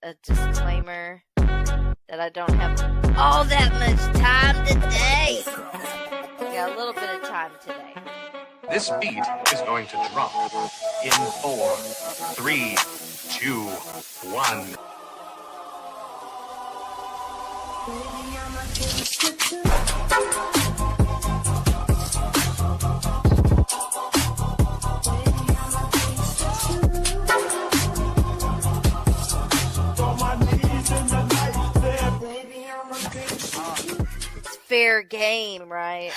a disclaimer that I don't have all that much time today. I got a little bit of time today. This beat is going to drop in 4, 3, 2, 1. It's fair game, right?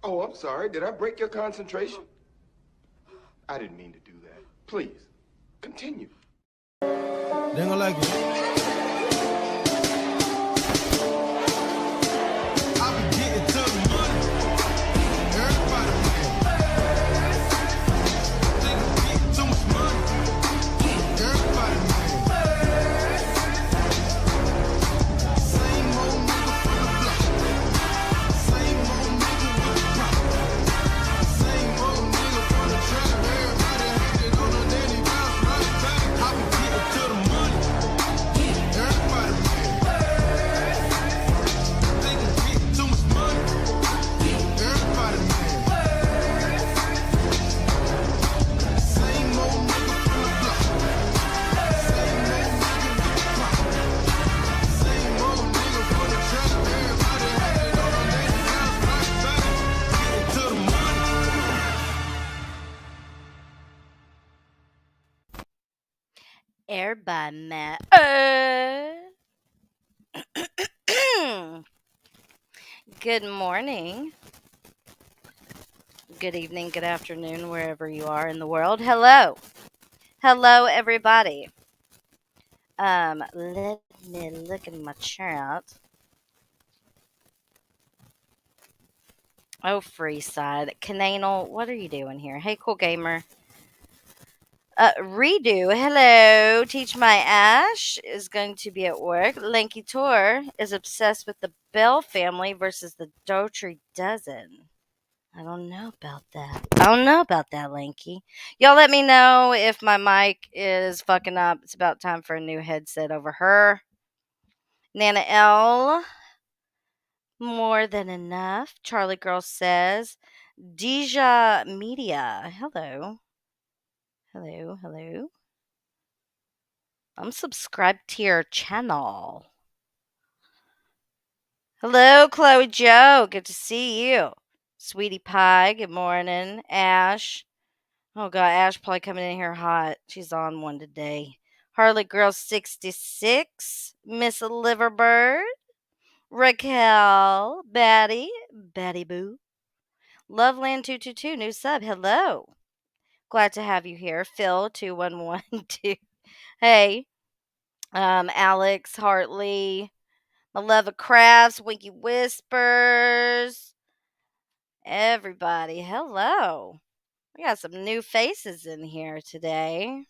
Oh, I'm sorry. Did I break your concentration? I didn't mean to do that. Please, continue. They ain't gonna like it. I be getting to the money. Everybody mad. Think I'm getting too much money. Everybody mad. Same old nigga from the block. Same old nigga with the prop. Same old nigga from the trap. Everybody hated on a daily bounce right back. I be getting to the money. Everybody mad. Think I'm getting too much money. Everybody mad. Same old nigga from the block. Same old nigga with the prop. Same old nigga from the trap. Everybody hated on a daily bounce right back. Getting to the money. Everybody mad. Good morning. Good evening, good afternoon, wherever you are in the world. Hello. Hello, everybody. Let me look in my chat. Oh, Freeside. Cananal, what are you doing here? Hey, cool gamer. Redo, hello. Teach My Ash is going to be at work. Lanky Tour is obsessed with the Bell family versus the Daughtry Dozen. I don't know about that, Lanky. Y'all let me know if my mic is fucking up. It's about time for a new headset over her. Nana L. More than enough. Charlie Girl says. Deja Media. Hello. Hello. I'm subscribed to your channel. Hello, Chloe Joe. Good to see you. Sweetie Pie, good morning. Ash. Oh, God, Ash probably coming in here hot. She's on one today. Harley Girl 66. Miss Liverbird. Raquel. Batty Boo. Loveland 222, new sub. Hello. Glad to have you here. Phil 2112. Hey. Alex Hartley. My love of crafts, Winky Whispers. Everybody, hello. We got some new faces in here today.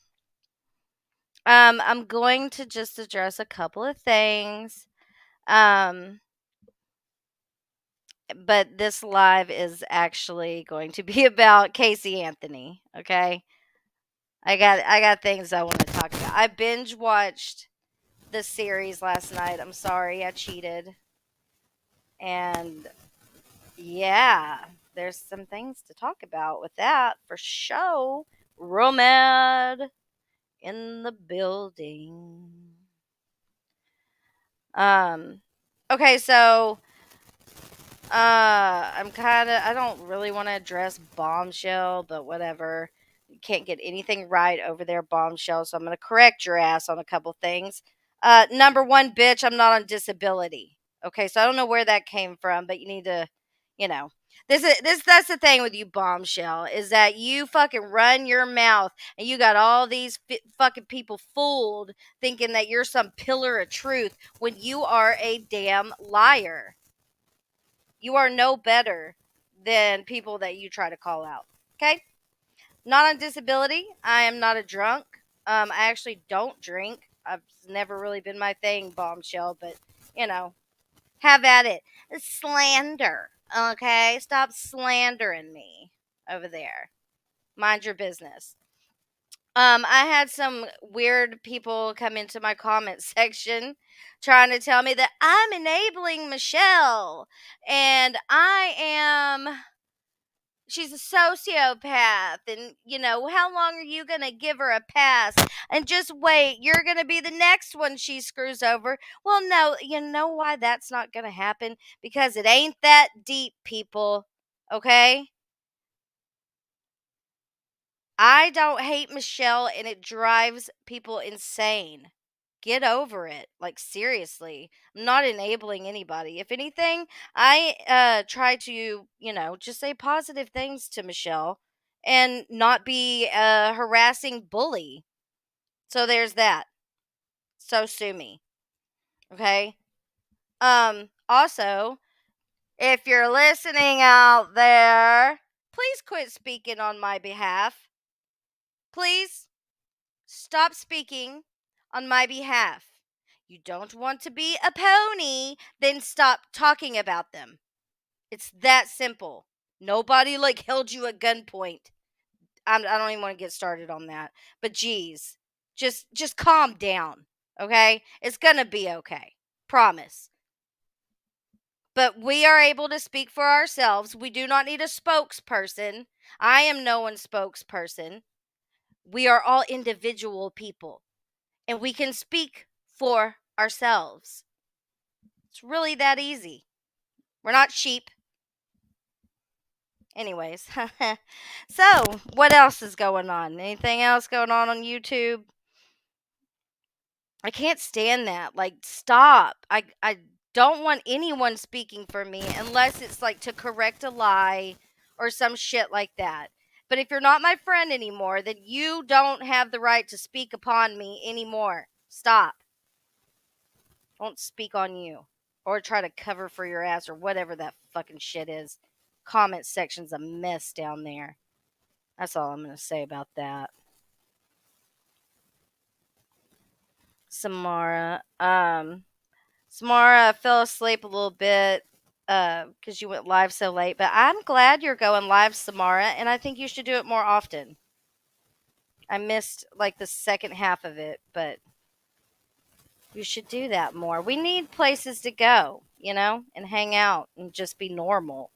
I'm going to just address a couple of things. But this live is actually going to be about Casey Anthony, okay? I got things I want to talk about. I binge watched the series last night. I'm sorry, I cheated. And yeah, there's some things to talk about with that for show. Romad in the building. Okay, so I don't really want to address Bombshell, but whatever. You can't get anything right over there, Bombshell, so I'm going to correct your ass on a couple things. Number one, bitch, I'm not on disability. Okay, so I don't know where that came from, but you need to, you know. That's the thing with you, Bombshell, is that you fucking run your mouth and you got all these fucking people fooled thinking that you're some pillar of truth when you are a damn liar. You are no better than people that you try to call out. Okay? Not on disability. I am not a drunk. I actually don't drink. I've never really been my thing, bombshell, but you know, have at it. Slander. Okay? Stop slandering me over there. Mind your business. I had some weird people come into my comment section trying to tell me that I'm enabling Michelle and she's a sociopath, and how long are you going to give her a pass? And just wait, you're going to be the next one she screws over. Well, no, you know why that's not going to happen? Because it ain't that deep, people. Okay? I don't hate Michelle, and it drives people insane. Get over it. Like, seriously. I'm not enabling anybody. If anything, I try to, just say positive things to Michelle and not be a harassing bully. So there's that. So sue me. Okay? Also, if you're listening out there, please quit speaking on my behalf. Please. Stop speaking on my behalf. You don't want to be a pony, then stop talking about them. It's that simple. Nobody held you at gunpoint. I don't even want to get started on that. But geez, just calm down, okay? It's gonna be okay. Promise. But we are able to speak for ourselves. We do not need a spokesperson. I am no one's spokesperson. We are all individual people, and we can speak for ourselves. It's really that easy. We're not sheep. Anyways, so what else is going on? Anything else going on YouTube? I can't stand that. Stop. I don't want anyone speaking for me unless it's to correct a lie or some shit like that. But if you're not my friend anymore, then you don't have the right to speak upon me anymore. Stop. Don't speak on you. Or try to cover for your ass or whatever that fucking shit is. Comment section's a mess down there. That's all I'm going to say about that. Samara. Samara fell asleep a little bit because you went live so late. But I'm glad you're going live, Samara, and I think you should do it more often. I missed the second half of it, but you should do that more. We need places to go, and hang out and just be normal.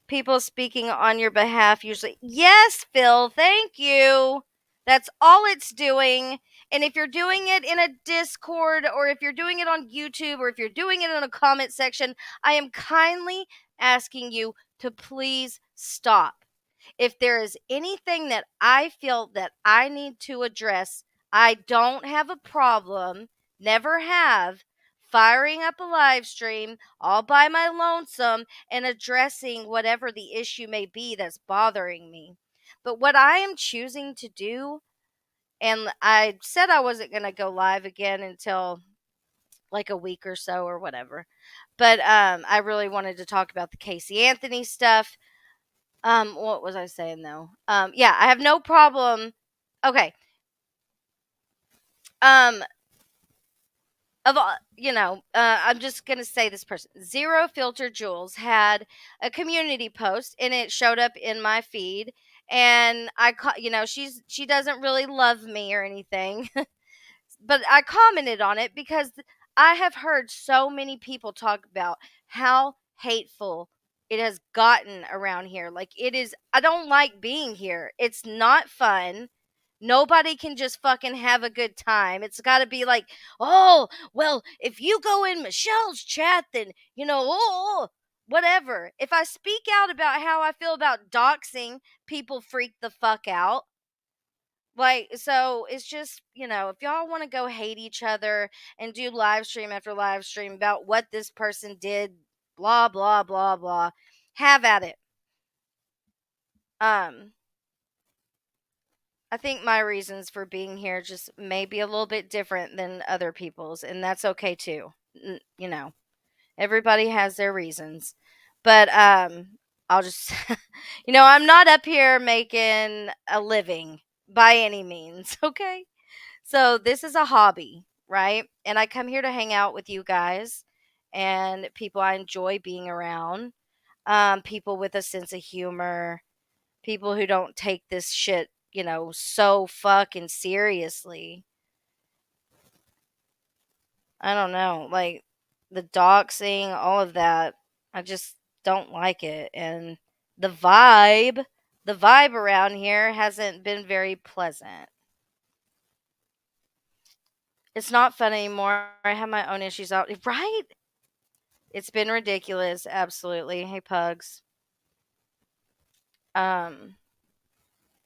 People speaking on your behalf usually. Yes, Phil, thank you. That's all it's doing. And if you're doing it in a Discord, or if you're doing it on YouTube, or if you're doing it in a comment section, I am kindly asking you to please stop. If there is anything that I feel that I need to address, I don't have a problem, never have, firing up a live stream all by my lonesome and addressing whatever the issue may be that's bothering me. But what I am choosing to do, and I said I wasn't going to go live again until a week or so or whatever. But I really wanted to talk about the Casey Anthony stuff. What was I saying though? Yeah, I have no problem. Okay. Um, of all, I'm just gonna say this person. Zero Filter Jules had a community post, and it showed up in my feed. And she doesn't really love me or anything, but I commented on it because I have heard so many people talk about how hateful it has gotten around here. It is, I don't like being here. It's not fun. Nobody can just fucking have a good time. It's got to be oh, well, if you go in Michelle's chat, then, whatever. If I speak out about how I feel about doxing, people freak the fuck out. So it's just, if y'all want to go hate each other and do live stream after live stream about what this person did, blah, blah, blah, blah, have at it. I think my reasons for being here just may be a little bit different than other people's, and that's okay too. Everybody has their reasons. But I'll just I'm not up here making a living by any means, okay? So this is a hobby, right? And I come here to hang out with you guys and people I enjoy being around. People with a sense of humor, people who don't take this shit, so fucking seriously. I don't know, like the doxing, all of that. I just don't like it. And the vibe, the vibe around here hasn't been very pleasant. It's not fun anymore. I have my own issues out, right? It's been ridiculous, absolutely. Hey, pugs. Um,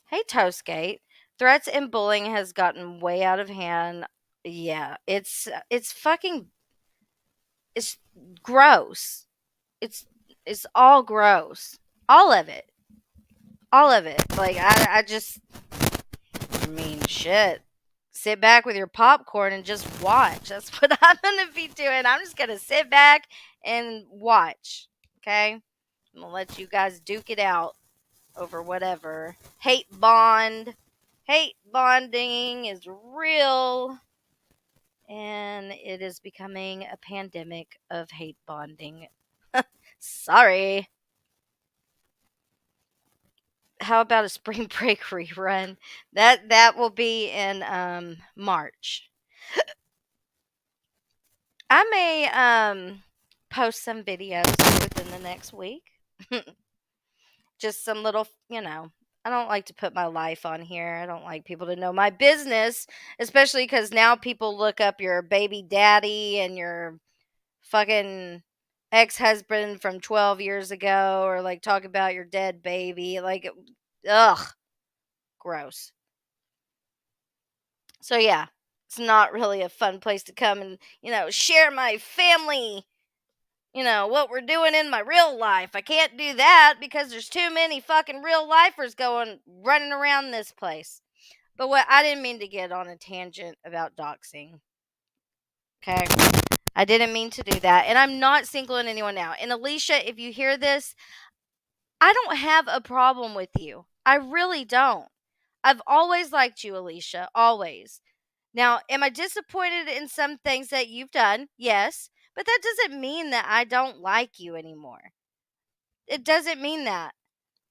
hey, Toastgate. Threats and bullying has gotten way out of hand. Yeah, it's fucking it's gross. It's it's all gross. All of it. All of it. Like I mean shit. Sit back with your popcorn and just watch. That's what I'm gonna be doing. I'm just gonna sit back and watch. Okay? I'm gonna let you guys duke it out over whatever. Hate bonding is real. And it is becoming a pandemic of hate bonding. Sorry. How about a spring break rerun? That will be in March. I may post some videos within the next week. Just some little, I don't like to put my life on here. I don't like people to know my business, especially because now people look up your baby daddy and your fucking ex-husband from 12 years ago, or like talk about your dead baby. Like, ugh, gross. So yeah, it's not really a fun place to come and, share my family, what we're doing in my real life. I can't do that because there's too many fucking real lifers running around this place. But what I didn't mean to get on a tangent about doxing. Okay? I didn't mean to do that. And I'm not singling anyone out. And Alicia, if you hear this, I don't have a problem with you. I really don't. I've always liked you, Alicia. Always. Now, am I disappointed in some things that you've done? Yes. But that doesn't mean that I don't like you anymore. It doesn't mean that.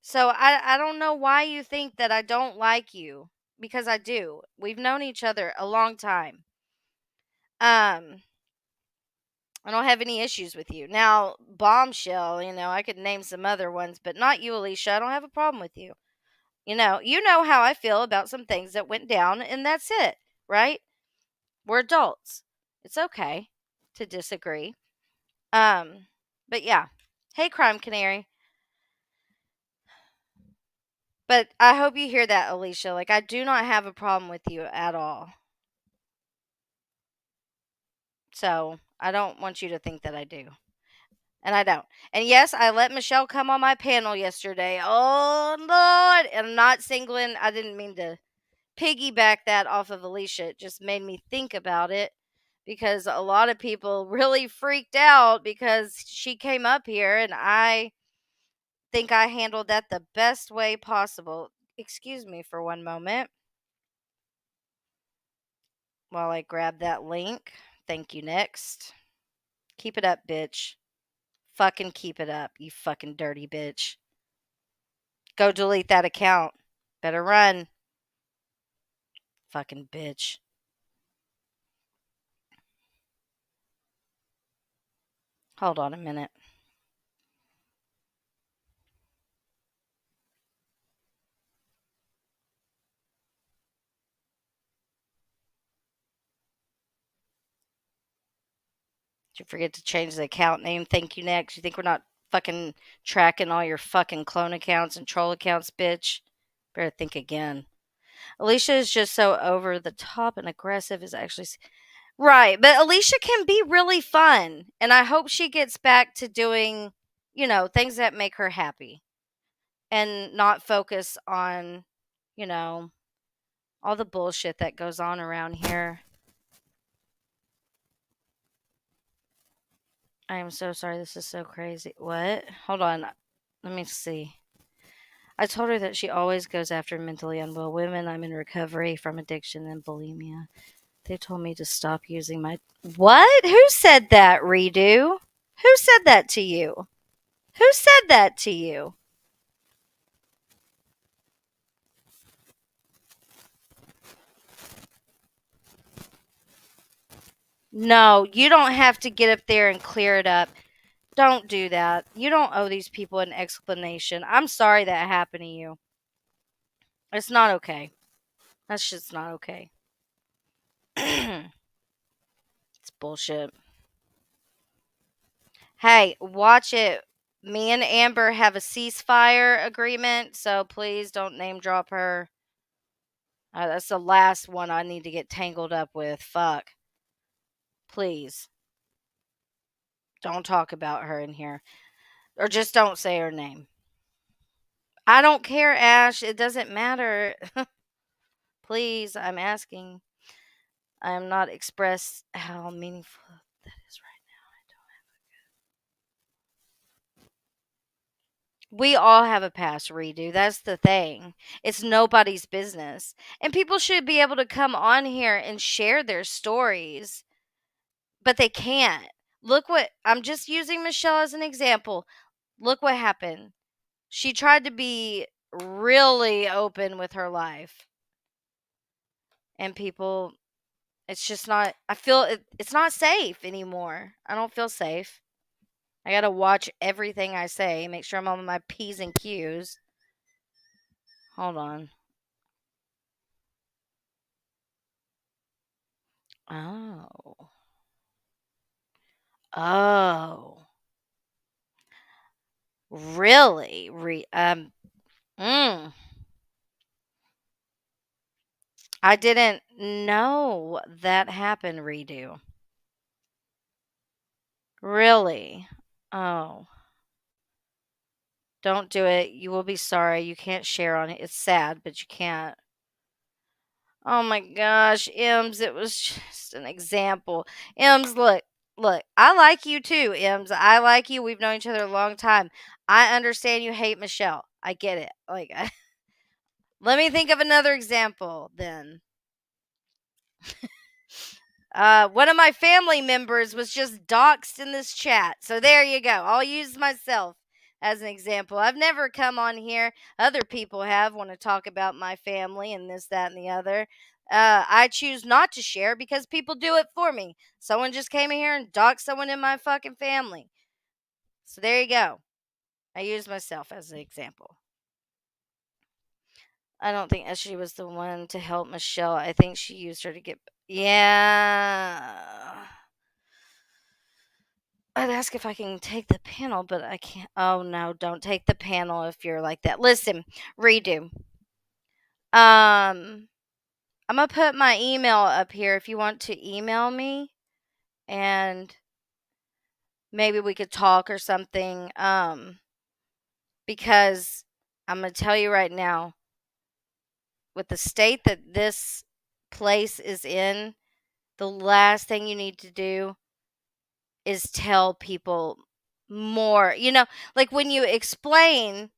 So I don't know why you think that I don't like you. Because I do. We've known each other a long time. Um, I don't have any issues with you. Now, Bombshell, I could name some other ones, but not you, Alicia. I don't have a problem with you. You know how I feel about some things that went down, and that's it, right? We're adults. It's okay to disagree. Um, but yeah. Hey, Crime Canary. But I hope you hear that, Alicia. Like, I do not have a problem with you at all. So, I don't want you to think that I do. And I don't. And yes, I let Michelle come on my panel yesterday. Oh, Lord. And I'm not singling. I didn't mean to piggyback that off of Alicia. It just made me think about it because a lot of people really freaked out because she came up here, and I think I handled that the best way possible. Excuse me for one moment while I grab that link. Thank you. Next. Keep it up, bitch. Fucking keep it up, you fucking dirty bitch. Go delete that account. Better run. Fucking bitch. Hold on a minute. Did you forget to change the account name? Thank you, next. You think we're not fucking tracking all your fucking clone accounts and troll accounts, bitch? Better think again. Alicia is just so over the top and aggressive is actually right, but Alicia can be really fun, and I hope she gets back to doing, things that make her happy and not focus on, you know, all the bullshit that goes on around here. I am so sorry. This is so crazy. What? Hold on. Let me see. I told her that she always goes after mentally unwell women. I'm in recovery from addiction and bulimia. They told me to stop using my. What? Who said that, Redo? Who said that to you? Who said that to you? No, you don't have to get up there and clear it up. Don't do that. You don't owe these people an explanation. I'm sorry that happened to you. It's not okay. That's just not okay. It's bullshit. Hey, watch it. Me and Amber have a ceasefire agreement, so please don't name drop her. That's the last one I need to get tangled up with. Fuck. Please. Don't talk about her in here. Or just don't say her name. I don't care, Ash. It doesn't matter. Please, I'm asking. I am not expressed how meaningful that is right now. We all have a past, Redo. That's the thing. It's nobody's business. And people should be able to come on here and share their stories, but they can't. Look what I'm just using Michelle as an example. Look what happened. She tried to be really open with her life. And people, it's just not, I feel it's not safe anymore. I don't feel safe. I gotta watch everything I say, make sure I'm on my P's and Q's. Hold on. Oh. Oh. Really? Mm. I didn't know that happened, Redo. Really? Oh. Don't do it. You will be sorry. You can't share on it. It's sad, but you can't. Oh my gosh, Ems, it was just an example. Ems, look, I like you too, Ems. I like you. We've known each other a long time. I understand you hate Michelle. I get it. Like, let me think of another example then. One of my family members was just doxxed in this chat. So there you go. I'll use myself as an example. I've never come on here. Other people have want to talk about my family and this, that, and the other. I choose not to share because people do it for me. Someone just came in here and doxed someone in my fucking family. So there you go. I use myself as an example. I don't think Ashley was the one to help Michelle. I think she used her to get. Yeah. I'd ask if I can take the panel, but I can't. Oh no, don't take the panel if you're like that. Listen, Redo. I'm gonna put my email up here if you want to email me, and maybe we could talk or something. Because I'm gonna tell you right now, with the state that this place is in, the last thing you need to do is tell people more. Like when you explain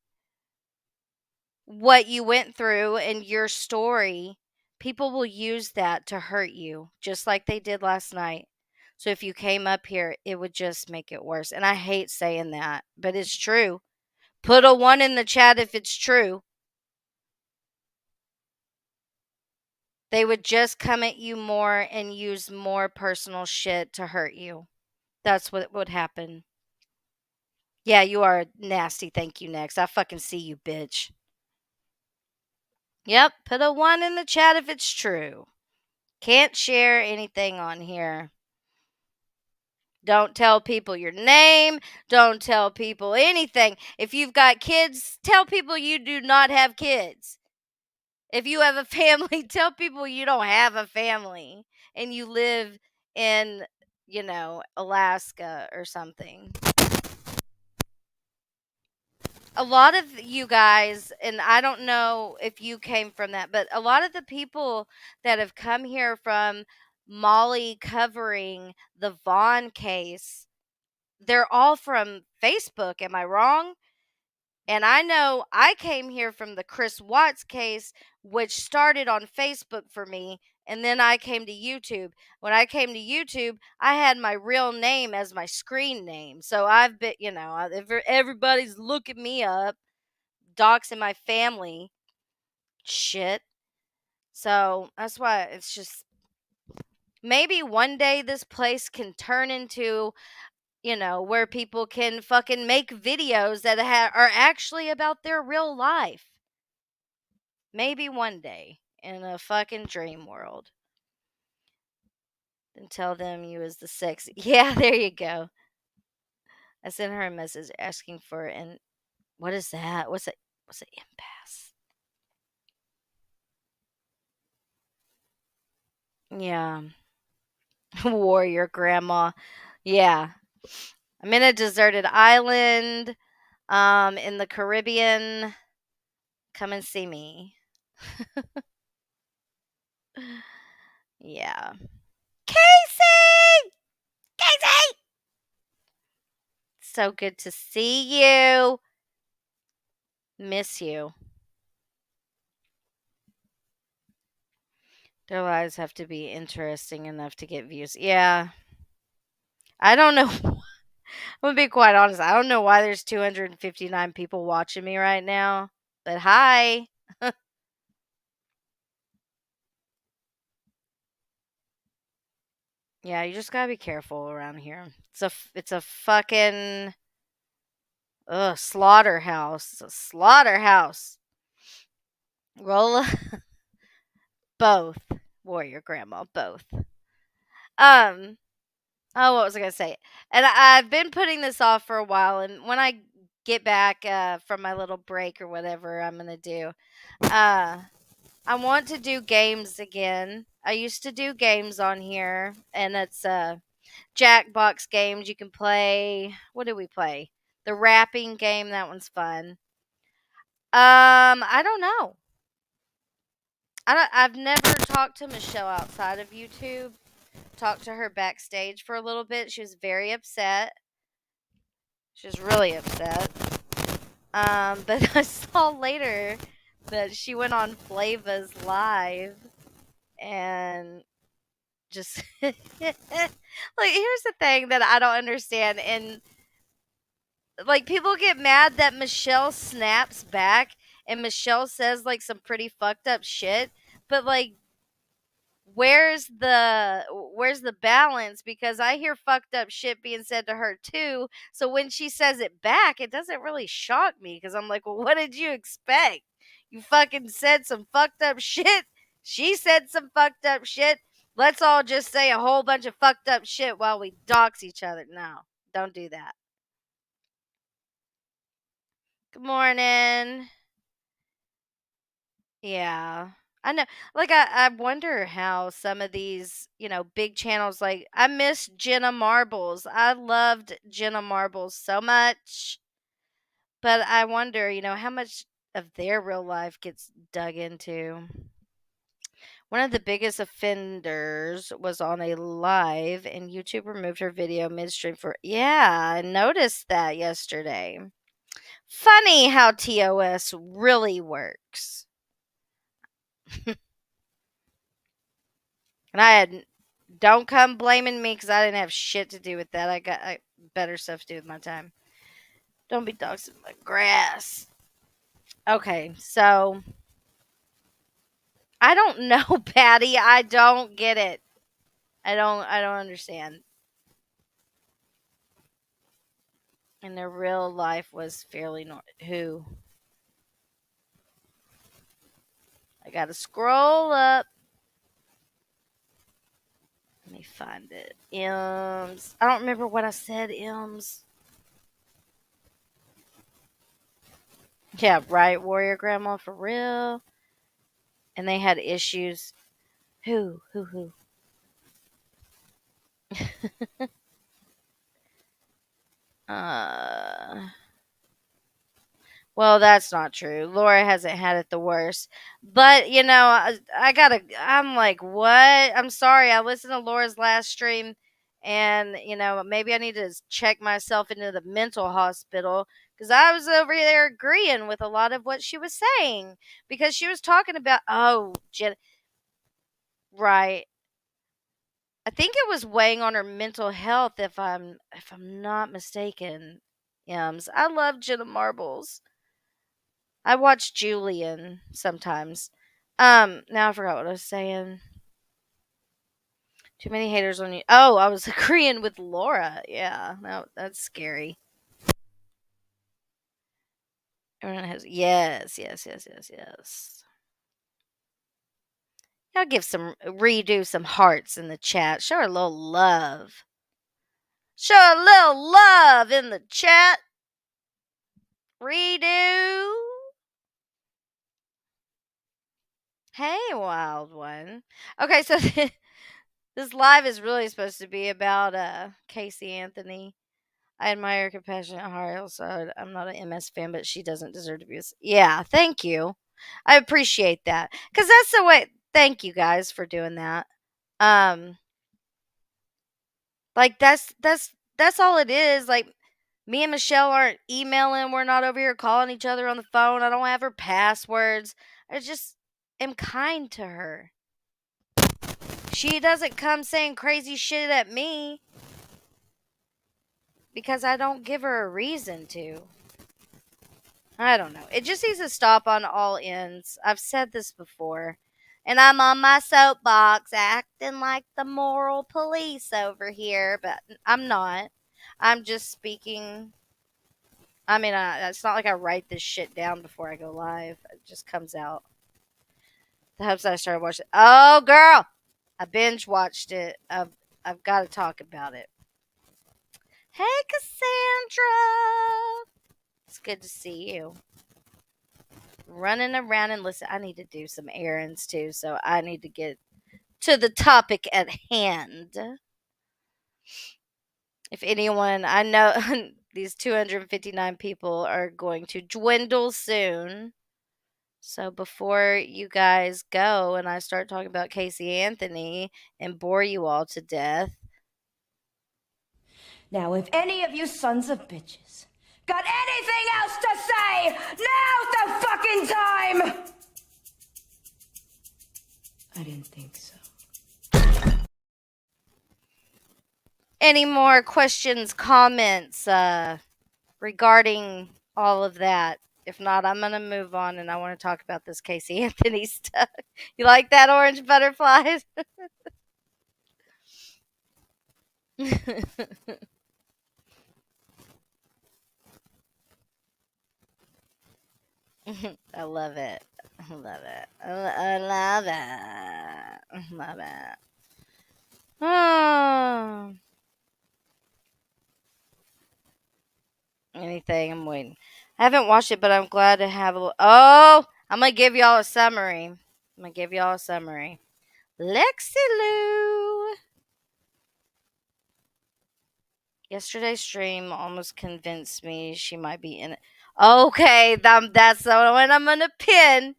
what you went through and your story, people will use that to hurt you, just like they did last night. So if you came up here, it would just make it worse. And I hate saying that, but it's true. Put a 1 in the chat if it's true. They would just come at you more and use more personal shit to hurt you. That's what would happen. Yeah, you are nasty. Thank you, next. I fucking see you, bitch. Yep, put a 1 in the chat if it's true. Can't share anything on here. Don't tell people your name. Don't tell people anything. If you've got kids, tell people you do not have kids. If you have a family, tell people you don't have a family and you live in, Alaska or something. A lot of you guys, and I don't know if you came from that, but a lot of the people that have come here from Molly covering the Vaughn case, they're all from Facebook. Am I wrong? And I know I came here from the Chris Watts case, which started on Facebook for me. And then I came to YouTube. When I came to YouTube, I had my real name as my screen name. So I've been, everybody's looking me up, doxing my family. Shit. So that's why it's just maybe one day this place can turn into, where people can fucking make videos that are actually about their real life. Maybe one day in a fucking dream world. And tell them you was the sexy. Yeah, there you go. I sent her a message asking for an. What is that? What's it? What's an impasse? Yeah. Warrior grandma. Yeah. I'm in a deserted island in the Caribbean. Come and see me. Yeah. Casey! Casey! So good to see you. Miss you. Their lives have to be interesting enough to get views. Yeah. I don't know. I'm gonna be quite honest. I don't know why there's 259 people watching me right now. But hi. Yeah, you just gotta be careful around here. It's a fucking slaughterhouse. It's a slaughterhouse. Roll both. Warrior grandma, both. Um oh, what was I gonna say? And I've been putting this off for a while, and when I get back from my little break or whatever I'm gonna do, uh I want to do games again. I used to do games on here, and it's Jackbox games. You can play. What do we play? The rapping game. That one's fun. I don't know. I've never talked to Michelle outside of YouTube. Talked to her backstage for a little bit. She was very upset. She was really upset. But I saw later that she went on Flava's live and just like, here's the thing that I don't understand, and like, people get mad that Michelle snaps back and Michelle says like some pretty fucked up shit, but like, where's the balance? Because I hear fucked up shit being said to her too. So when she says it back, it doesn't really shock me because I'm like, well, what did you expect? You fucking said some fucked up shit. She said some fucked up shit. Let's all just say a whole bunch of fucked up shit while we dox each other. No, don't do that. Good morning. Yeah. I know. Like, I wonder how some of these, big channels, like, I miss Jenna Marbles. I loved Jenna Marbles so much. But I wonder, how much of their real life gets dug into. One of the biggest offenders was on a live, and YouTube removed her video midstream for. Yeah, I noticed that yesterday. Funny how TOS really works. And don't come blaming me because I didn't have shit to do with that. I got better stuff to do with my time. Don't be doxing my grass. Okay, so I don't know, Patty. I don't get it. I don't understand. And their real life was fairly who? I gotta scroll up. Let me find it. M's. I don't remember what I said. M's. Yeah, right. Warrior grandma for real. And they had issues. Who? Uh, well, that's not true. Laura hasn't had it the worst. But, I'm like, what? I'm sorry. I listened to Laura's last stream And, maybe I need to check myself into the mental hospital because I was over there agreeing with a lot of what she was saying because she was talking about, right. I think it was weighing on her mental health if I'm not mistaken. Yums. I love Jenna Marbles. I watch Julian sometimes. Now I forgot what I was saying. Too many haters on you. Oh, I was agreeing with Laura. Yeah, that's scary. Everyone has yes, yes, yes, yes, yes. I'll redo some hearts in the chat. Show her a little love. Show a little love in the chat. Redo. Hey, wild one. Okay, so this live is really supposed to be about Casey Anthony. I admire her compassionate heart. Also, I'm not an MS fan, but she doesn't deserve to be. Yeah, thank you. I appreciate that because that's the way. Thank you guys for doing that. Um, like that's all it is. Like me and Michelle aren't emailing. We're not over here calling each other on the phone. I don't have her passwords. I just am kind to her. She doesn't come saying crazy shit at me because I don't give her a reason to. I don't know. It just needs to stop on all ends. I've said this before. And I'm on my soapbox acting like the moral police over here, but I'm not. I'm just speaking. I mean, it's not like I write this shit down before I go live. It just comes out. The hopes I started watching. Oh, girl! I binge watched it. I've got to talk about it. Hey, Cassandra! It's good to see you. Running around and listen. I need to do some errands too, so I need to get to the topic at hand. If anyone, I know these 259 people are going to dwindle soon. So before you guys go and I start talking about Casey Anthony and bore you all to death. Now, if any of you sons of bitches got anything else to say, now's the fucking time! I didn't think so. Any more questions, comments regarding all of that? If not, I'm going to move on and I want to talk about this Casey Anthony stuff. You like that, orange butterflies? I love it. I love it. I love it. I love it. Oh. Anything. I'm waiting. I haven't watched it, but I'm glad to have a. Oh! I'm going to give y'all a summary. Lexi Lou. Yesterday's stream almost convinced me she might be in it. Okay, that's the one I'm going to pin.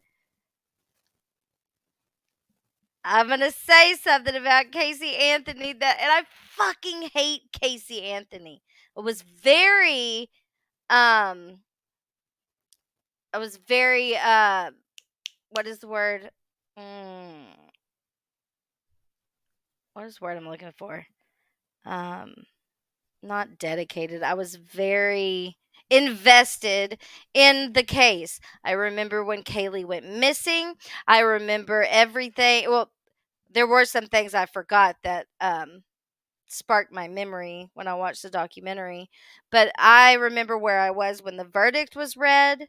I'm going to say something about Casey Anthony and I fucking hate Casey Anthony. It was very, what is the word? What is the word I'm looking for? Not dedicated. I was very invested in the case. I remember when Kaylee went missing. I remember everything. Well, there were some things I forgot that sparked my memory when I watched the documentary. But I remember where I was when the verdict was read.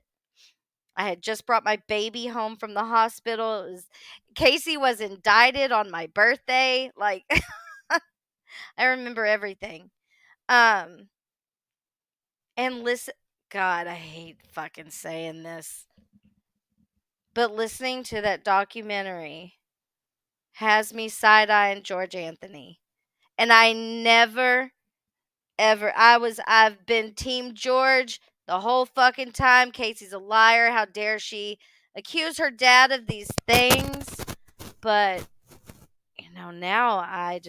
I had just brought my baby home from the hospital. Casey was indicted on my birthday. Like, I remember everything. And listen, God, I hate fucking saying this, but listening to that documentary has me side-eyeing George Anthony. And I never, ever, I've been Team George the whole fucking time. Casey's a liar. How dare she accuse her dad of these things? But, now I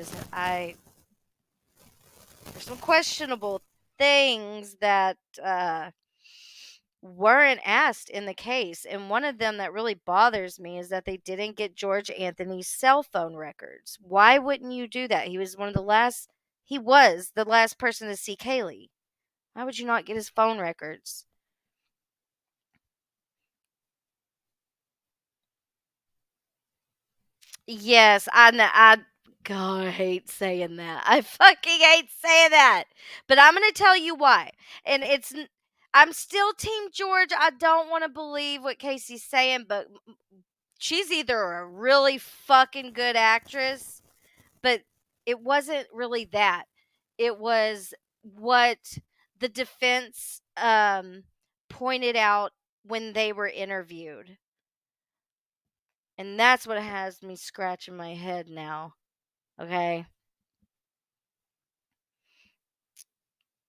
There's some questionable things that weren't asked in the case. And one of them that really bothers me is that they didn't get George Anthony's cell phone records. Why wouldn't you do that? He was the last person to see Kaylee. Why would you not get his phone records? Yes, I know. God, I hate saying that. I fucking hate saying that. But I'm going to tell you why. And I'm still Team George. I don't want to believe what Casey's saying, but she's either a really fucking good actress, but it wasn't really that. It was what the defense pointed out when they were interviewed. And that's what has me scratching my head now. Okay.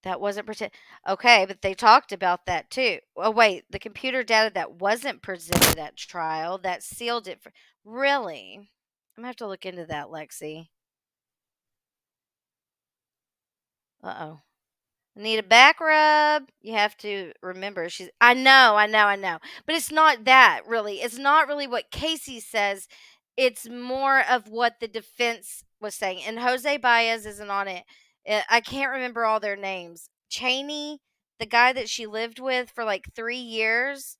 That wasn't pretend. Okay, but they talked about that too. Oh wait, the computer data that wasn't presented at trial that sealed it for really. I'm gonna have to look into that, Lexi. Uh-oh. Need a back rub. You have to remember I know. But it's not that really. It's not really what Casey says. It's more of what the defense was saying. And Jose Baez isn't on it. I can't remember all their names. Cheney, the guy that she lived with for like 3 years.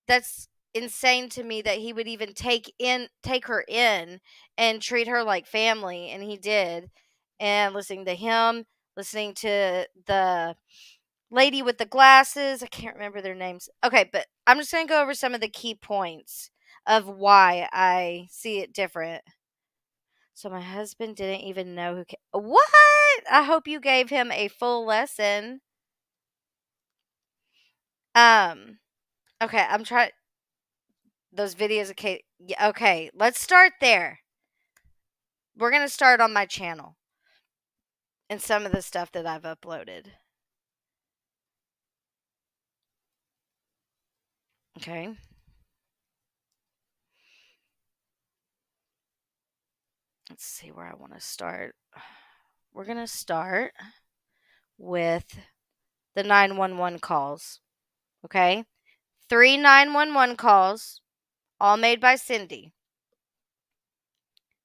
That's insane to me that he would even take her in and treat her like family, and he did. And listening to him, listening to the lady with the glasses, I can't remember their names. Okay, but I'm just going to go over some of the key points of why I see it different. So my husband didn't even know what? I hope you gave him a full lesson. Um okay, I'm trying those videos. Okay, okay, let's start there. We're going to start on my channel and some of the stuff that I've uploaded. Okay. Let's see where I want to start. We're going to start with the 911 calls. Okay? 3 911 calls, all made by Cindy.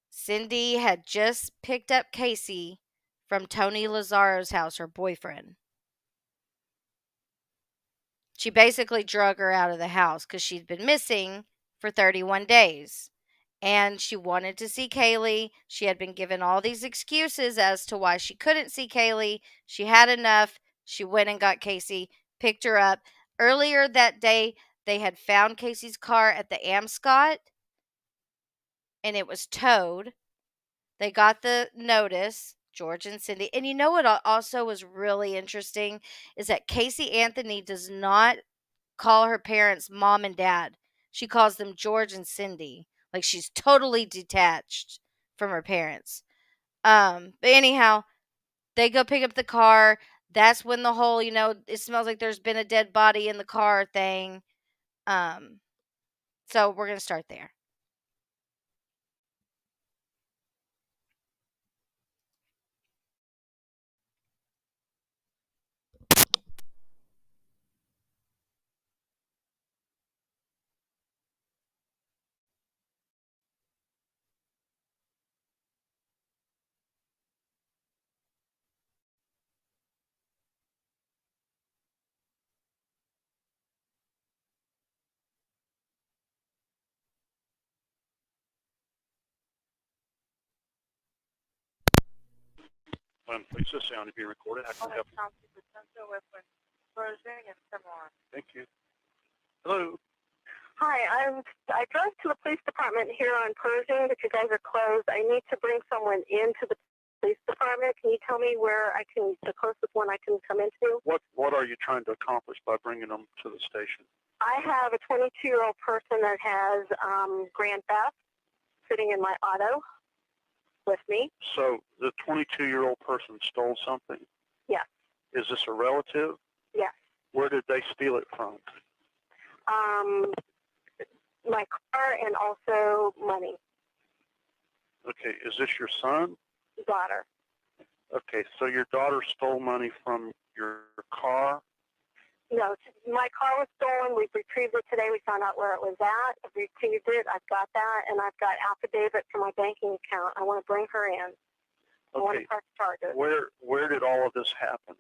Cindy had just picked up Casey from Tony Lazzaro's house, her boyfriend. She basically drug her out of the house because she'd been missing for 31 days. And she wanted to see Kaylee. She had been given all these excuses as to why she couldn't see Kaylee. She had enough. She went and got Casey, picked her up. Earlier that day, they had found Casey's car at the Amscot, and it was towed. They got the notice, George and Cindy. And you know what also was really interesting is that Casey Anthony does not call her parents mom and dad. She calls them George and Cindy. Like she's totally detached from her parents. But anyhow, they go pick up the car. That's when the whole, it smells like there's been a dead body in the car thing. So we're gonna start there. Please, this sound to be recorded. I can help you. Thank you. Hello. Hi, I drove to the police department here on Pershing, but you guys are closed. I need to bring someone into the police department. Can you tell me where the closest one I can come into? What are you trying to accomplish by bringing them to the station? I have a 22-year-old person that has grand theft sitting in my auto with me. So the 22-year-old person stole something? Yes. Is this a relative? Yes. Where did they steal it from? My car and also money. Okay, is this your son? Daughter. Okay, so your daughter stole money from your car? No, my car was stolen. We retrieved it today. We found out where it was at. We retrieved it. I've got that, and I've got affidavit for my banking account. I want to bring her in. I want to Okay, press charges. where did all of this happen?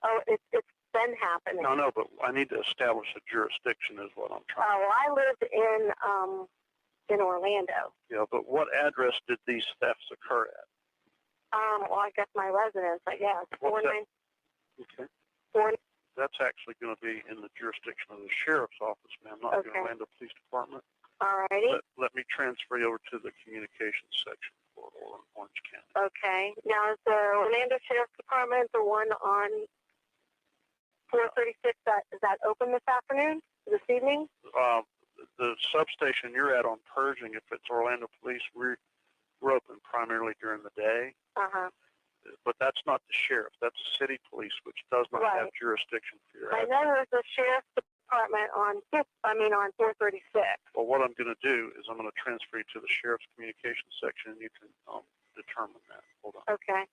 Oh, it's been happening. No, but I need to establish a jurisdiction is what I'm trying. Oh, I lived in Orlando. Yeah, but what address did these thefts occur at? Well, I guess my residence, I guess. What's that? Okay. 49. That's actually going to be in the jurisdiction of the sheriff's office, ma'am, not the Okay. Orlando Police Department. All righty. Let me transfer you over to the communications section for Orange County. Okay. Now, is the Orlando Sheriff's Department the one on 436? Is that open this afternoon, this evening? The substation you're at on Pershing, if it's Orlando Police, we're open primarily during the day. Uh-huh. But that's not the sheriff. That's the city police, which does not have Right. jurisdiction for your I address. know there's a Sheriff's Department on 436. Well, what I'm going to do is I'm going to transfer you to the sheriff's communications section, and you can determine that. Hold on. Okay.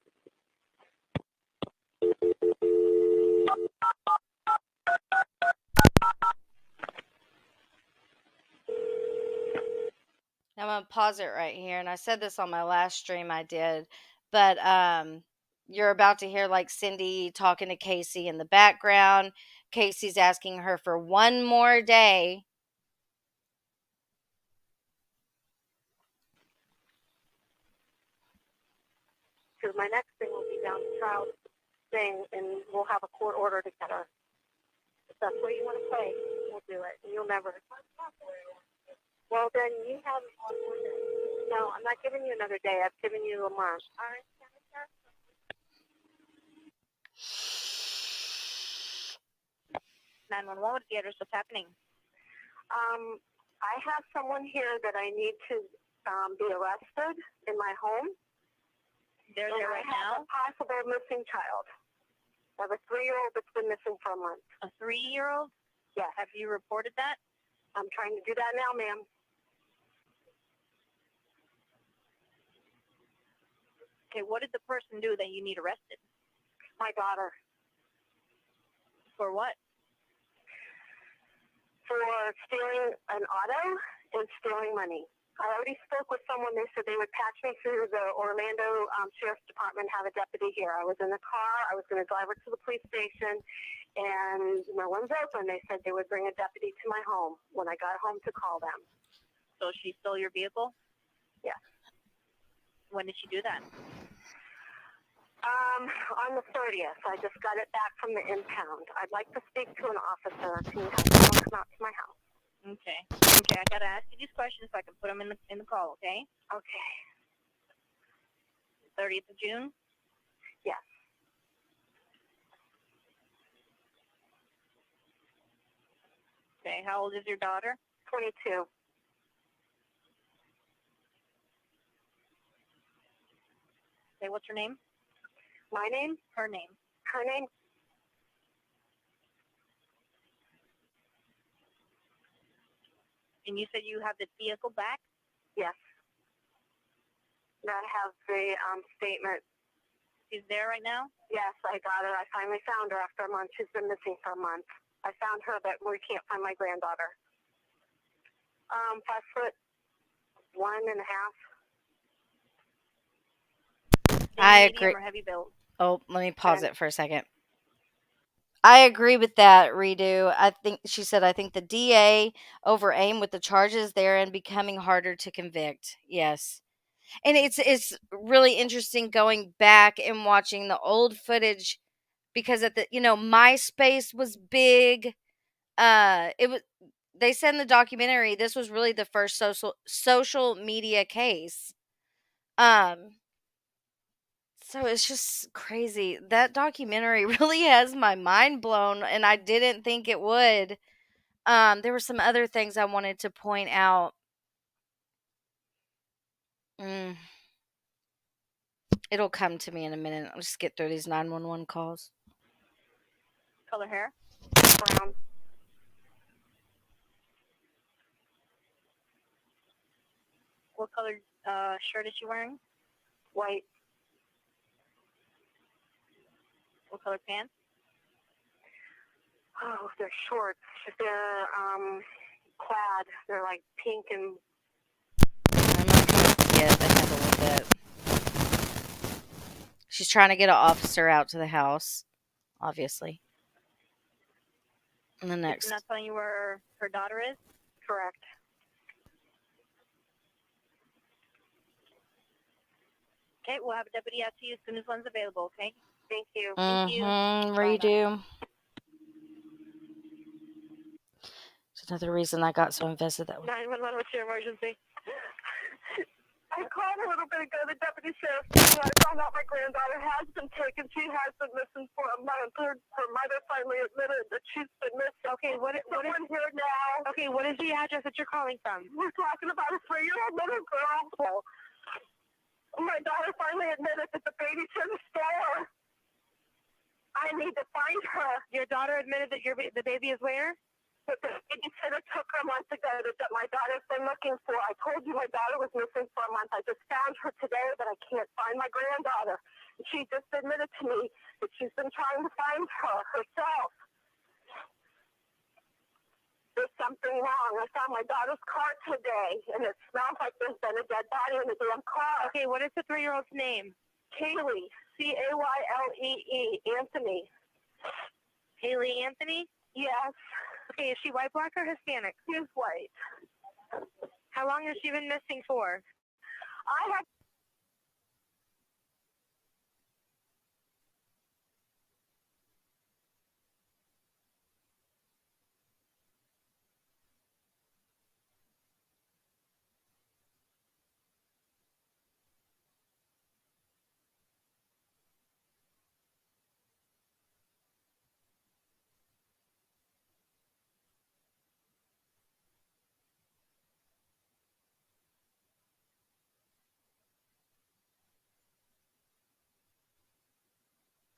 I'm gonna pause it right here, and I said this on my last stream I did, but you're about to hear like Cindy talking to Casey in the background. Casey's asking her for one more day. Because my next thing will be down the trial thing, and we'll have a court order together. If that's what you want to play, we'll do it. And you'll never. Well, then you have one more day. No, I'm not giving you another day. I've given you a month. All right. 911, what is the address? What's happening? I have someone here that I need to be arrested in my home. They're And there right I have now? a possible missing child. I have a 3-year-old that's been missing for a month. A 3-year-old? Yes. Have you reported that? I'm trying to do that now, ma'am. Okay, what did the person do that you need arrested? My daughter. For what? For stealing an auto and stealing money. I already spoke with someone. They said they would patch me through the Orlando Sheriff's Department, have a deputy here. I was in the car. I was going to drive her to the police station, and no one's open. They said they would bring a deputy to my home when I got home to call them. So she stole your vehicle? Yes. When did she do that? On the 30th. I just got it back from the impound. I'd like to speak to an officer. Can you have someone come out to my house? Okay. Okay, I gotta ask you these questions so I can put them in the call, okay? Okay. 30th of June? Yes. Okay, how old is your daughter? 22. Okay, what's her name? My name? Her name. Her name? And you said you have this vehicle back? Yes. I have the statement. She's there right now? Yes, I got her. I finally found her after a month. She's been missing for a month. I found her, but we can't find my granddaughter. 5'1.5". I Medium agree. or heavy build? Oh, let me pause it for a second. I agree with that, Redo. I think she said, I think the DA over aim with the charges therein becoming harder to convict. Yes. And it's really interesting going back and watching the old footage because at the MySpace was big. It was they said in the documentary this was really the first social media case. So it's just crazy. That documentary really has my mind blown, and I didn't think it would. There were some other things I wanted to point out. It'll come to me in a minute. I'll just get through these 911 calls. Color hair? Brown. What color shirt is she wearing? White. What color pants? Oh, they're shorts. They're plaid. They're like pink and. I'm not trying to get the handle with it. She's trying to get an officer out to the house, obviously. And the She's next. not telling you where her daughter is? Correct. Okay, we'll have a deputy out to you as soon as one's available, okay? Thank you. Thank you. Redo. It's another reason I got so invested that way. 911, what's your emergency? I called a little bit ago. The deputy sheriff said I found out my granddaughter has been taken. She has been missing for a month. Her mother finally admitted that she's been missing. Okay, what is here now? Okay, what is the address that you're calling from? We're talking about a 3-year-old little girl. My daughter finally admitted that the baby's in the store. I need to find her. Your daughter admitted that the baby is where? But the babysitter took her a month ago that my daughter's been looking for. I told you my daughter was missing for a month. I just found her today, but I can't find my granddaughter. She just admitted to me that she's been trying to find her herself. There's something wrong. I found my daughter's car today, and it smells like there's been a dead body in the damn car. Okay, what is the 3-year-old's name? Kaylee, Caylee, Anthony. Haley Anthony? Yes. Okay, is she white, black, or Hispanic? She's white. How long has she been missing for? I have.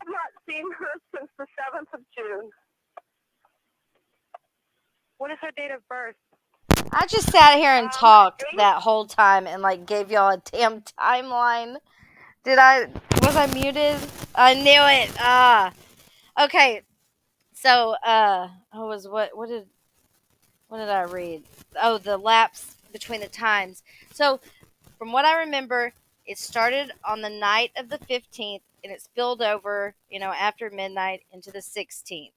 I've not seen her since the 7th of June. What is her date of birth? I just sat here and talked that whole time and like gave y'all a damn timeline. Was I muted? I knew it. Okay. So, what did I read? Oh, the lapse between the times. So, from what I remember, it started on the night of the 15th and it spilled over, after midnight into the 16th.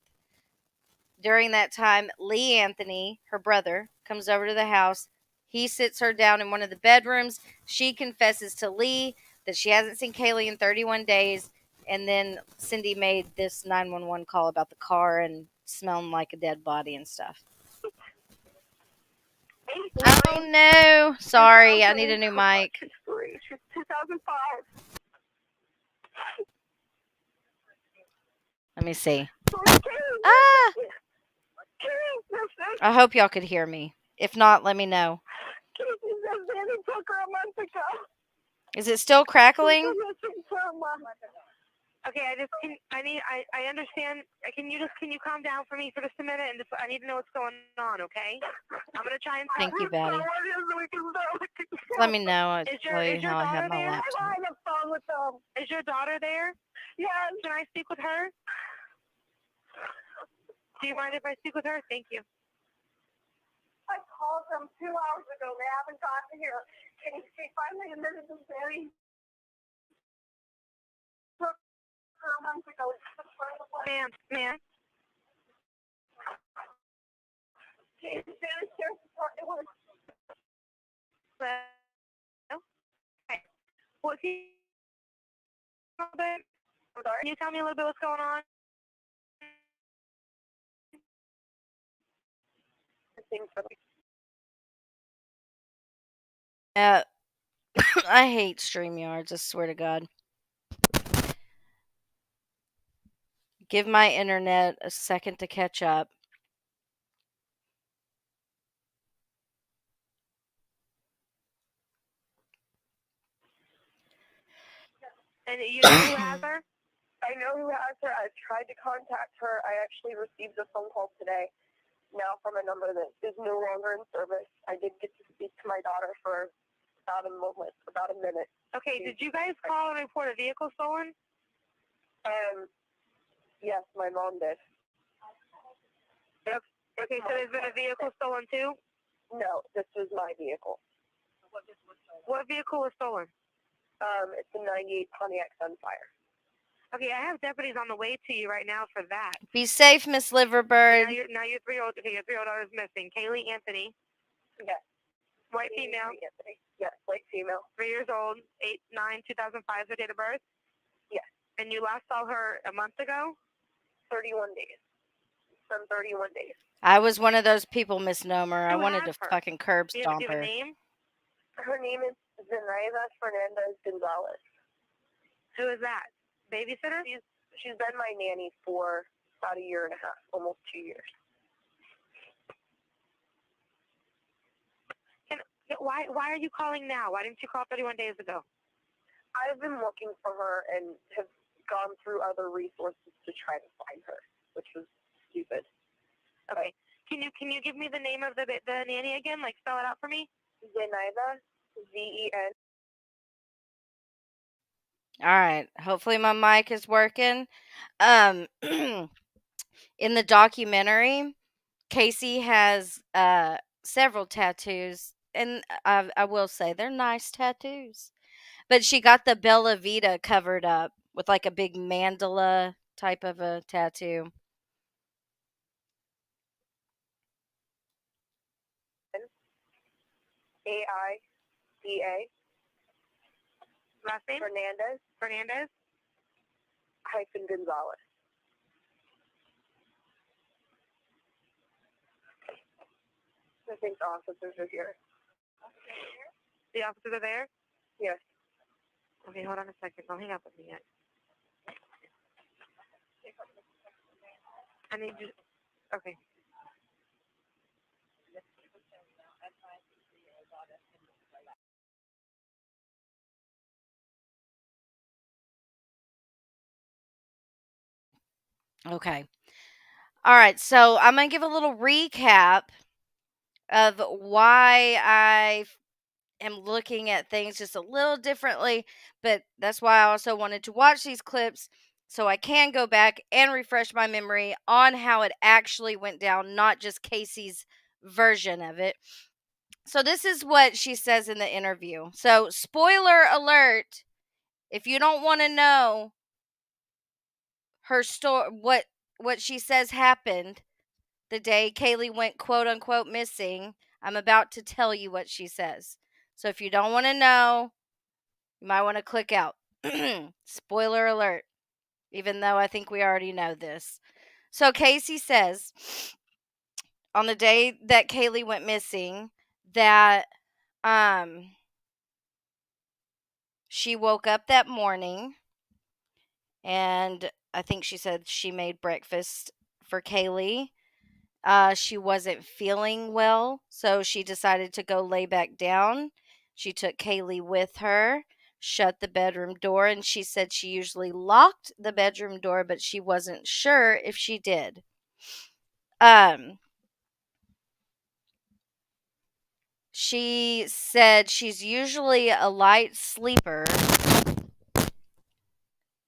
During that time, Lee Anthony, her brother, comes over to the house. He sits her down in one of the bedrooms. She confesses to Lee that she hasn't seen Kaylee in 31 days. And then Cindy made this 911 call about the car and smelling like a dead body and stuff. Oh, no. Sorry, I need a new mic. She's 2005. Let me see. Ah! I hope y'all could hear me. If not, let me know. Danny took her a month ago. Is it still crackling? Okay, I understand. Can you calm down for me for just a minute? And I need to know what's going on, okay? I'm going to try and... Thank you, Betty. Let me know. I'll tell you how I have my laptop. I'm on the phone with them. Is your daughter there? Yes. Can I speak with her? Do you mind if I speak with her? Thank you. I called them 2 hours ago. They haven't gotten here. And she finally admitted to Danny took her a month ago. Ma'am. What can you tell me a little bit what's going on? I hate StreamYards, I swear to God. Give my internet a second to catch up. And you know who has her? I know who has her. I've tried to contact her. I actually received a phone call today now from a number that is no longer in service. I did get to speak to my daughter for about a minute. Okay, did you guys call and report a vehicle stolen? Yes, my mom did. Okay, so there's been a vehicle stolen too? No, this was my vehicle. What vehicle was stolen? It's a 98 Pontiac Sunfire. Okay, I have deputies on the way to you right now for that. Be safe, Miss Liverbird. Now your 3-year-old, okay, your 3-year-old daughter is missing. Kaylee Anthony. Yes. White female. Anthony. Yes, white female. 3 years old, 8/9/2005 is her date of birth. Yes. And you last saw her a month ago? 31 days. Some 31 days. I was one of those people, Misnomer. I You wanted to have her. fucking curb Do you stomp have a her. name? Her name is Zenaida Fernandez Gonzalez. Who is that? Babysitter? She's been my nanny for about a year and a half, almost 2 years. Why are you calling now? Why didn't you call 31 days ago? I've been looking for her and have gone through other resources to try to find her, which was stupid. Okay. Can you give me the name of the nanny again? Like spell it out for me? Zenaida, Z-E-N. All right. Hopefully my mic is working. In the documentary, Casey has several tattoos, and I will say they're nice tattoos. But she got the Bella Vita covered up with like a big mandala type of a tattoo. A-I-D-A. Last name? Fernandez hyphen Gonzalez. I think the officers are here. The officers are there? Yes. Okay, hold on a second. Don't hang up with me yet. I need you. Okay. Okay. All right. So I'm going to give a little recap of why I am looking at things just a little differently. But that's why I also wanted to watch these clips so I can go back and refresh my memory on how it actually went down, not just Casey's version of it. So this is what she says in the interview. So, spoiler alert, if you don't want to know her story, what she says happened the day Kaylee went quote unquote missing, I'm about to tell you what she says. So if you don't want to know, you might want to click out. Spoiler alert, even though I think we already know this. So Casey says on the day that Kaylee went missing that she woke up that morning, and I think she said she made breakfast for Kaylee. She wasn't feeling well, so she decided to go lay back down. She took Kaylee with her, shut the bedroom door, and she said she usually locked the bedroom door, but she wasn't sure if she did. She said she's usually a light sleeper,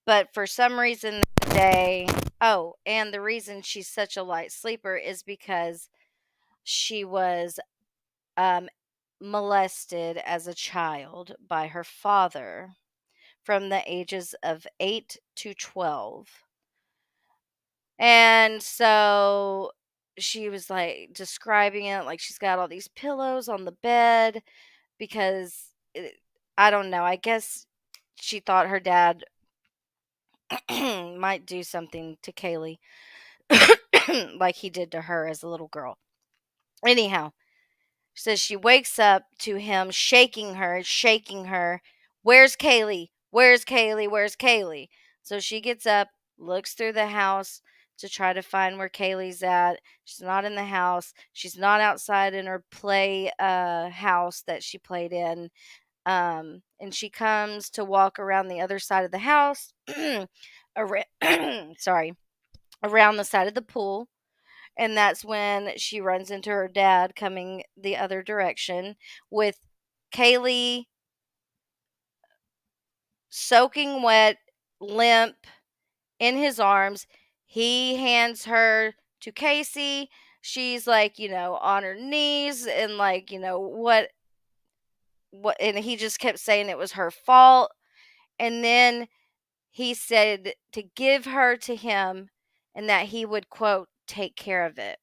but for some reason that day, and the reason she's such a light sleeper is because she was molested as a child by her father from the ages of 8 to 12. And so she was like describing it like she's got all these pillows on the bed because I don't know. I guess she thought her dad might do something to Kaylee like he did to her as a little girl. Anyhow, she says she wakes up to him shaking her, shaking her. Where's Kaylee? Where's Kaylee? Where's Kaylee? So she gets up, looks through the house to try to find where Kaylee's at. She's not in the house. She's not outside in her play house that she played in. And she comes to walk around the other side of the house, sorry, around the side of the pool. And that's when she runs into her dad coming the other direction with Kaylee soaking wet, limp, in his arms. He hands her to Casey. She's like, on her knees and like, what and he just kept saying it was her fault. And then he said to give her to him and that he would quote take care of it.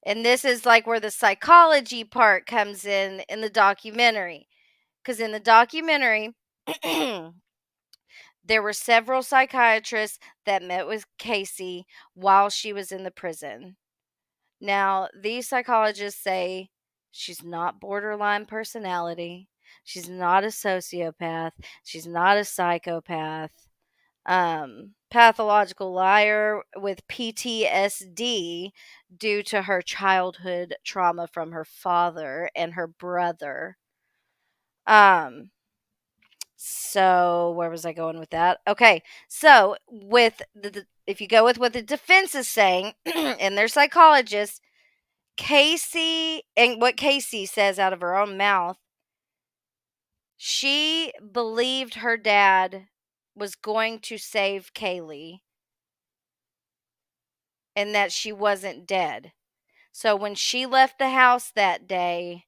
And this is like where the psychology part comes in the documentary. Because in the documentary, there were several psychiatrists that met with Casey while she was in the prison. Now, these psychologists say she's not borderline personality. She's not a sociopath. She's not a psychopath. Pathological liar with PTSD due to her childhood trauma from her father and her brother. Um, so where was I going with that? Okay, so with if you go with what the defense is saying and their psychologists, Casey and what Casey says out of her own mouth, she believed her dad was going to save Kaylee and that she wasn't dead. So when she left the house that day,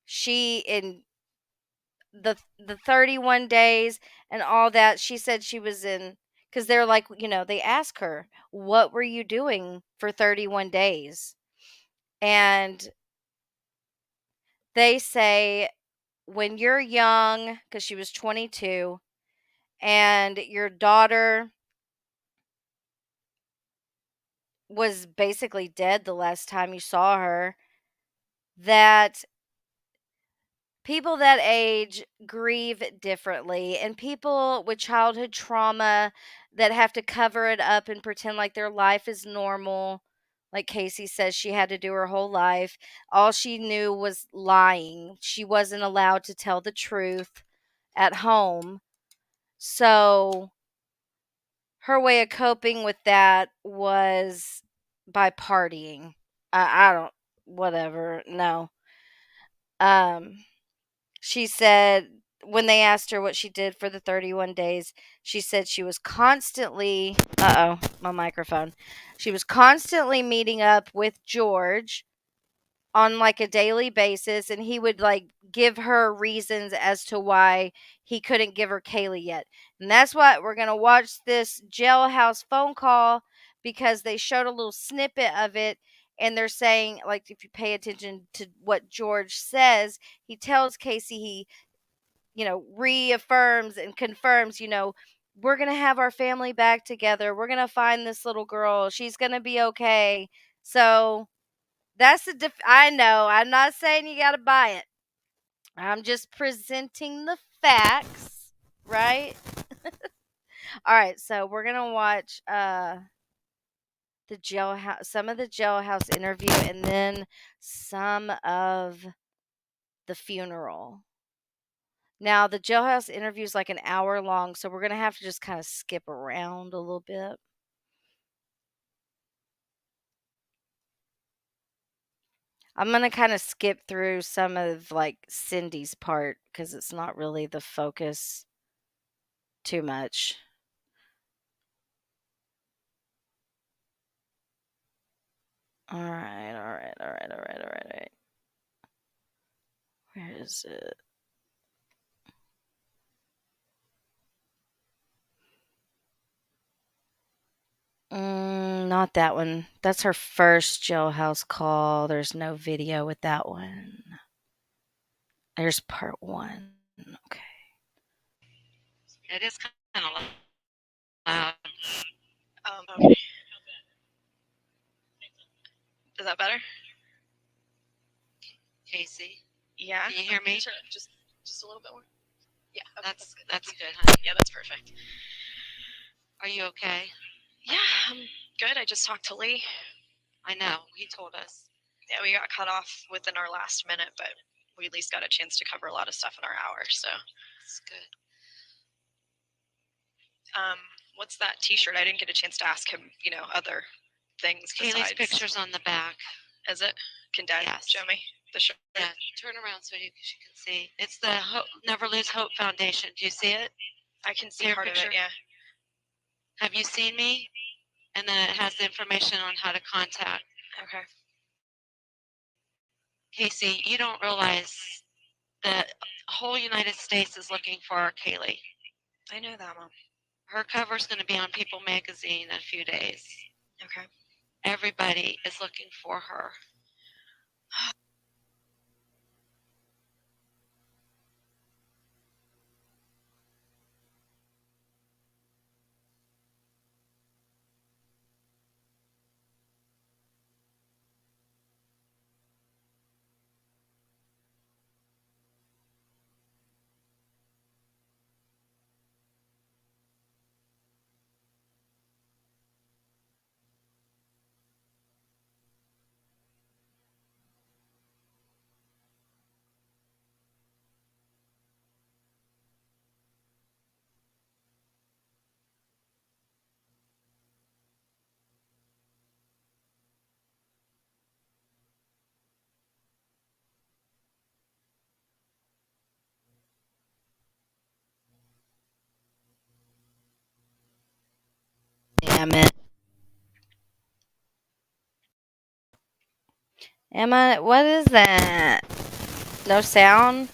she in the 31 days and all that, she said she was in cuz they're like, they ask her, "What were you doing for 31 days?" And they say when you're young, cuz she was 22, and your daughter was basically dead the last time you saw her, that people that age grieve differently, and people with childhood trauma that have to cover it up and pretend like their life is normal. Like Casey says, she had to do her whole life. All she knew was lying. She wasn't allowed to tell the truth at home. So her way of coping with that was by partying. I don't, whatever. No. Um, She said when they asked her what she did for the 31 days, she said she was constantly, my microphone. She was constantly meeting up with George on like a daily basis, and he would like give her reasons as to why he couldn't give her Kaylee yet. And that's why we're going to watch this jailhouse phone call, because they showed a little snippet of it. And they're saying, like, if you pay attention to what George says, he tells Casey reaffirms and confirms, we're going to have our family back together. We're going to find this little girl. She's going to be okay. So that's I know. I'm not saying you got to buy it. I'm just presenting the facts, right? All right, so we're going to watch the jailhouse some of the jailhouse interview and then some of the funeral. Now, the jailhouse interview is like an hour long, so we're going to have to just kind of skip around a little bit. I'm going to kind of skip through some of like Cindy's part because it's not really the focus too much. All right, all right, all right, all right, all right, all right. Where is it? Not that one. That's her first jailhouse call. There's no video with that one. There's part one. Okay. It is kind of loud. Okay. Is that better? Casey, Yeah. can you hear me? Sure. Just a little bit more. Yeah. Okay, That's good, honey. Yeah, that's perfect. Are you okay? Yeah, I'm good. I just talked to Lee. I know. He told us. Yeah, we got cut off within our last minute, but we at least got a chance to cover a lot of stuff in our hour. So. It's good. What's that T-shirt? I didn't get a chance to ask him. Other things Kaylee's besides. picture's on the back. Is it? Can Dad Yes. show me the shirt? Yeah, turn around so she can see. It's the Never Lose Hope Foundation. Do you see it? I can see Your part picture? of it. Yeah. Have you seen me? And then it has the information on how to contact. Okay. Casey, you don't realize the whole United States is looking for our Kaylee. I know that, Mom. Her cover's going to be on People magazine in a few days. Okay. Everybody is looking for her. Damn it. Emma, what is that? No sound?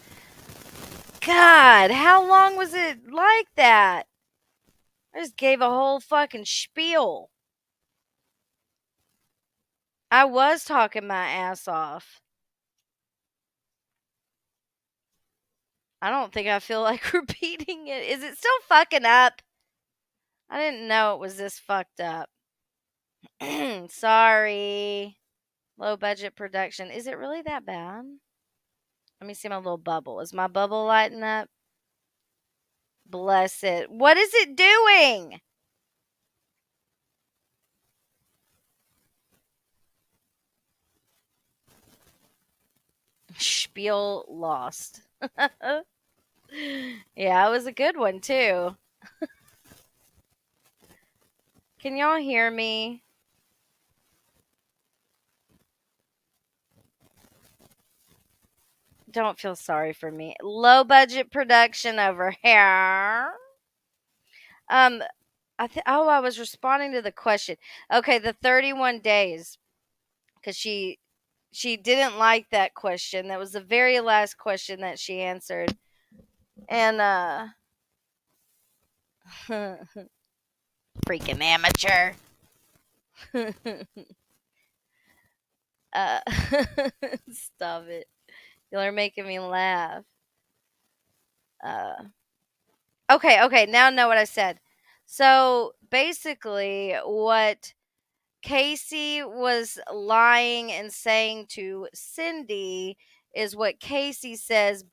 God, how long was it like that? I just gave a whole fucking spiel. I was talking my ass off. I don't think I feel like repeating it. Is it still fucking up? I didn't know it was this fucked up. Sorry. Low budget production. Is it really that bad? Let me see my little bubble. Is my bubble lighting up? Bless it. What is it doing? Spiel lost. Yeah, it was a good one too. Can y'all hear me? Don't feel sorry for me. Low budget production over here. Um, I was responding to the question. Okay, the 31 days, because she didn't like that question. That was the very last question that she answered, and freaking amateur. uh, Stop it. Y'all are making me laugh. Uh, okay, now I know what I said. So basically, what Casey was lying and saying to Cindy is what Casey says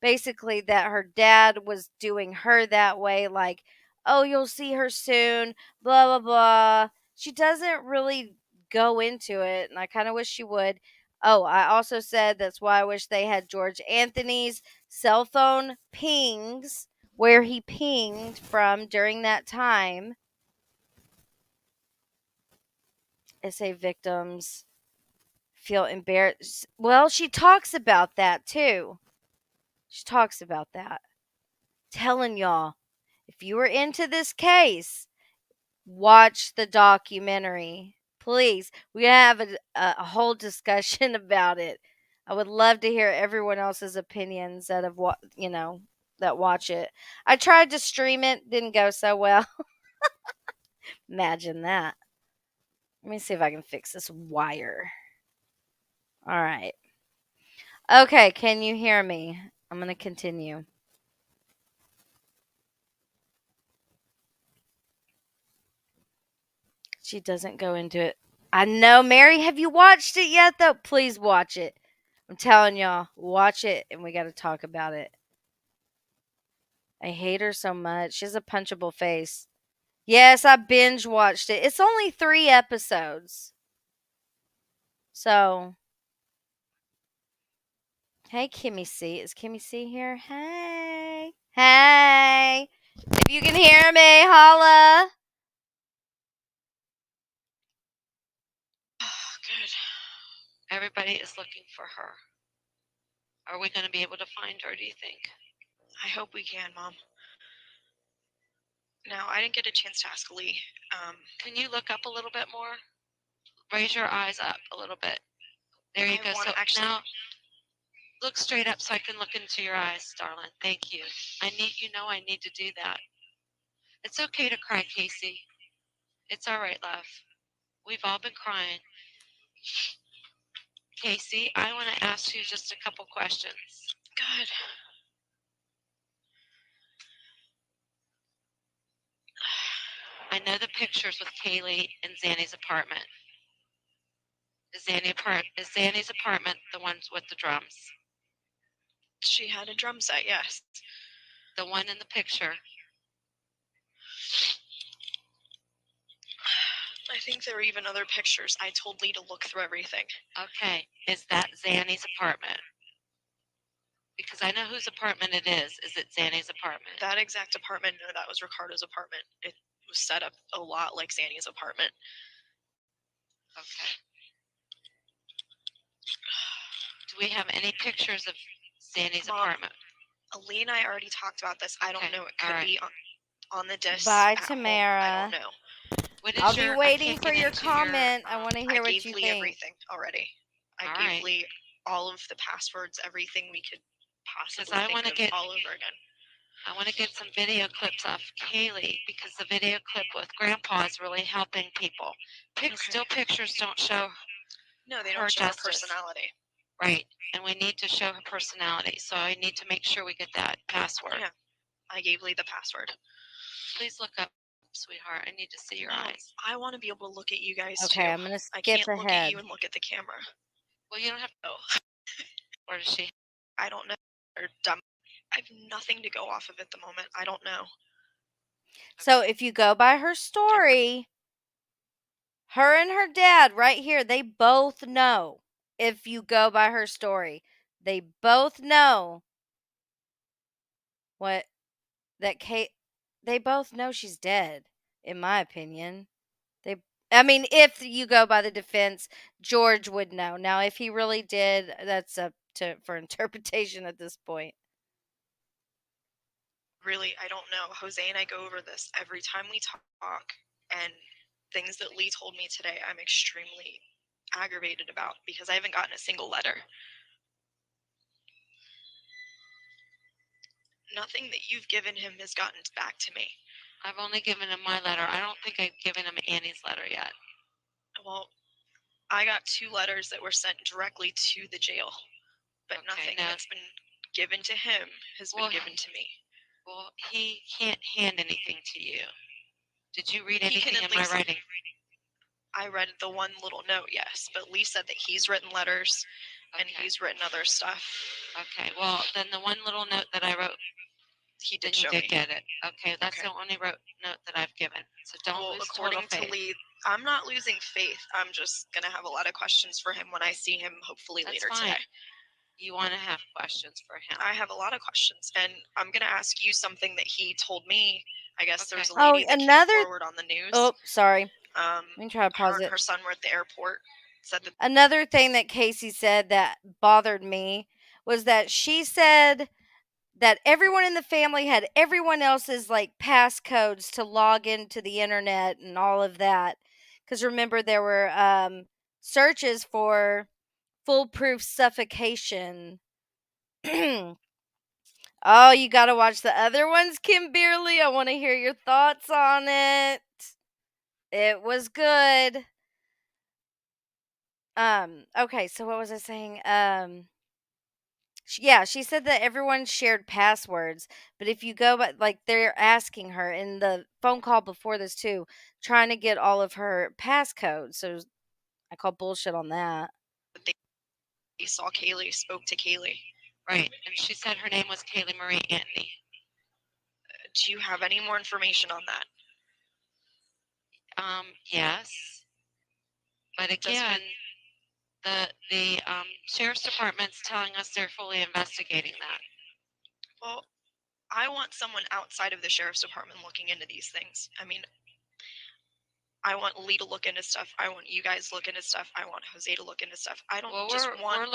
basically that her dad was doing her that way, like, oh, you'll see her soon, blah, blah, blah. She doesn't really go into it, and I kind of wish she would. Oh, I also said that's why I wish they had George Anthony's cell phone pings where he pinged from during that time. SA victims feel embarrassed. Well, she talks about that too. She talks about that. Telling y'all, if you were into this case, watch the documentary. Please. We have a whole discussion about it. I would love to hear everyone else's opinions that have that watch it. I tried to stream it, didn't go so well. Imagine that. Let me see if I can fix this wire. All right. Okay, can you hear me? I'm going to continue. She doesn't go into it. I know, Mary. Have you watched it yet, though? Please watch it. I'm telling y'all, watch it, and we got to talk about it. I hate her so much. She has a punchable face. Yes, I binge watched it. It's only 3 episodes. So, hey, Kimmy C. Is Kimmy C here? Hey. Hey. If you can hear me, holla. Good. Everybody is looking for her. Are we going to be able to find her, do you think? I hope we can, Mom. No, I didn't get a chance to ask Lee. Can you look up a little bit more? Raise your eyes up a little bit. There you I go. wanna So actually- now look straight up so I can look into your eyes, darling. Thank you. I need to do that. It's okay to cry, Casey. It's all right, love. We've all been crying. Casey, I want to ask you just a couple questions. Good. I know the pictures with Kaylee in Zanny's apartment. Is Zanny's apartment the ones with the drums? She had a drum set, yes. The one in the picture. I think there were even other pictures. I told Lee to look through everything. Okay. Is that Zanny's apartment? Because I know whose apartment it is. Is it Zanny's apartment? That exact apartment, no, that was Ricardo's apartment. It was set up a lot like Zanny's apartment. Okay. Do we have any pictures of Zanny's apartment? Lee and I already talked about this. I don't Okay, know. It could alright. be on the disc. Bye, at home. I Tamara. don't know. What is I'll be your, I waiting can't for get your into comment. I want to I hear what gave you Lee think. everything already. I All gave right. Lee all of the passwords, everything we could possibly I think wanna of get- all over again. I want to get some video clips off Kaylee because the video clip with Grandpa is really helping people. Still pictures don't show No, they her don't show her justice. personality. Right, and we need to show her personality, so I need to make sure we get that password. Yeah. I gave Lee the password. Please look up, sweetheart. I need to see your No, eyes. I want to be able to look at you guys too. Okay, I'm gonna I skip can't look at ahead. you and look at the camera. Well, you don't have to. Or does she? I don't know. Or dumb. I have nothing to go off of at the moment. I don't know. So if you go by her story, her and her dad right here, they both know. If you go by her story, they both know what that Kate. They both know she's dead, in my opinion. I mean, if you go by the defense, George would know. Now, if he really did, that's up to for interpretation at this point. Really, I don't know. Jose and I go over this every time we talk, and things that Lee told me today, I'm extremely aggravated about because I haven't gotten a single letter. Nothing that you've given him has gotten back to me. I've only given him my letter. I don't think I've given him Annie's letter yet. Well, I got 2 letters that were sent directly to the jail, but nothing that's been given to him has been given to me. Well, he can't hand anything to you. Did you read He anything can in at my least- writing? I read the one little note, yes, but Lee said that he's written letters and he's written other stuff. Okay, well, then the one little note that I wrote, he did then show you did me. get it. Okay, that's the only note that I've given. So don't Well, lose according total faith. to Lee, I'm not losing faith. I'm just going to have a lot of questions for him when I see him hopefully That's later fine. today. You want to have questions for him. I have a lot of questions, and I'm going to ask you something that he told me. I guess there was a Oh, lady that another. came forward on the news. Oh, sorry. Let me try to pause her and it. her son were at the airport. Said that Another thing that Casey said that bothered me was that she said that everyone in the family had everyone else's like passcodes to log into the internet and all of that. Because remember, there were searches for foolproof suffocation. Oh, you got to watch the other ones, Kim Beerley. I want to hear your thoughts on it. It was good. Okay, so what was I saying? She said that everyone shared passwords, but if you go by, like, they're asking her in the phone call before this too, trying to get all of her passcodes. So I call bullshit on that. they saw Kaylee, spoke to Kaylee. Right, and she said her name was Kaylee Marie Anthony. Do you have any more information on that? Yes. But again, the sheriff's department's telling us they're fully investigating that. Well, I want someone outside of the sheriff's department looking into these things. I mean, I want Lee to look into stuff. I want you guys to look into stuff. I want Jose to look into stuff. I don't just want.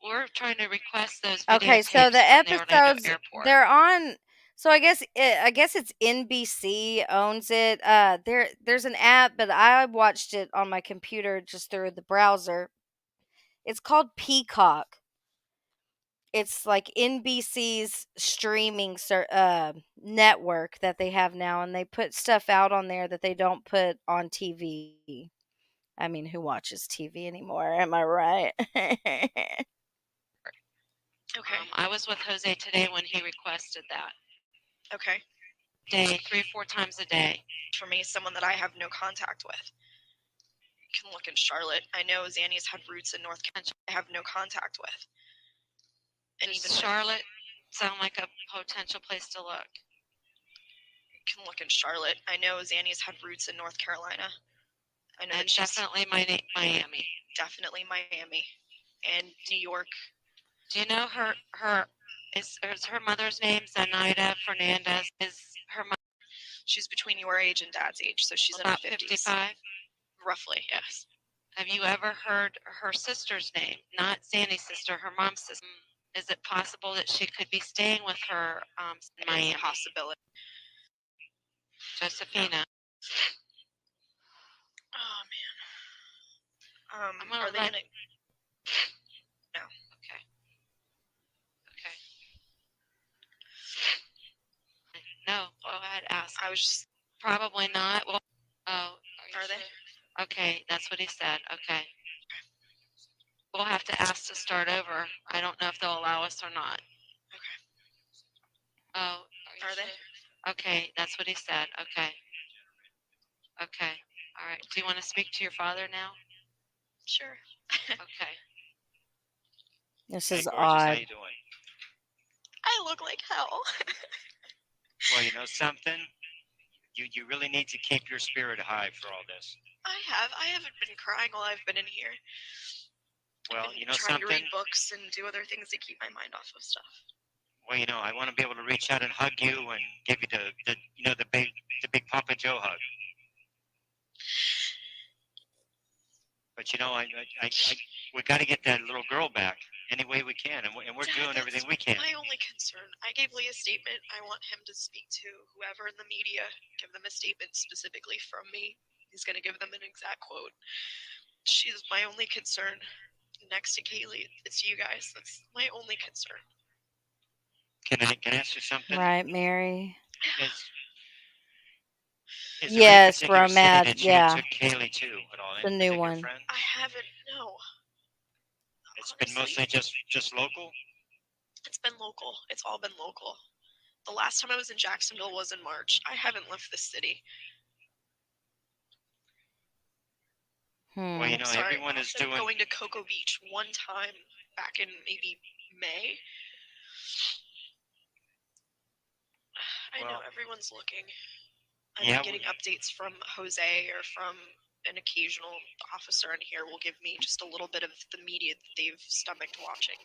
We're trying to request those video Okay, so tapes the from the Orlando episodes airport. they're on So I guess it's NBC owns it. There's an app, but I watched it on my computer just through the browser. It's called Peacock. It's like NBC's streaming network that they have now, and they put stuff out on there that they don't put on TV. I mean, who watches TV anymore? Am I right? Okay. I was with Jose today when he requested that. Okay. Day, 3 or 4 times a day. For me, someone that I have no contact with. You can look in Charlotte. I know Zanny's had roots in North Carolina. I have no contact with. And Does even Charlotte sound like a potential place to look? You can look in Charlotte. I know Zanny's had roots in North Carolina. I know And that definitely Miami. Definitely Miami and New York. Do you know is her mother's name Zenaida Fernandez? Is her mother? She's between your age and Dad's age, so she's about in her 50s. 55? Roughly, yes. Have you ever heard her sister's name? Not Sandy's sister, her mom's sister. Is it possible that she could be staying with her in Miami? It's a possibility. Josephina. Oh man. Are they gonna? No. Okay. Okay. No. Go ahead. Ask. I was just probably not. Well. Oh. Are they? Sure? Okay, that's what he said. Okay. We'll have to ask to start over. I don't know if they'll allow us or not. Okay. Oh. Are they? Sure? Okay, that's what he said. Okay. Okay. All right. Do you want to speak to your father now? Sure. Okay. This Hey, is gorgeous, odd. how you doing? I look like hell. Well, you know something? You really need to keep your spirit high for all this. I haven't been crying while I've been in here. Well, I've been you know trying something? to read books and do other things to keep my mind off of stuff. Well, you know, I want to be able to reach out and hug you and give you the big Papa Joe hug. But you know, we got to get that little girl back any way we can, and we're Dad, doing everything we can. My only concern. I gave Lee a statement. I want him to speak to whoever in the media, give them a statement specifically from me. He's going to give them an exact quote. She's my only concern. Next to Kaylee, it's you guys. That's my only concern. Can I ask you something? Right, Mary? Is Yes, there any particular city Romad, that yeah. you took Kaylee to at all? The Any new particular one. friend? I haven't. No. It's been mostly just local. It's been local. It's all been local. The last time I was in Jacksonville was in March. I haven't left the city. Well, you know, Sorry, everyone is I'm doing. going to Cocoa Beach one time back in maybe May. I know everyone's looking. I'm getting updates from Jose or from an occasional officer in here will give me just a little bit of the media that they've stomached watching.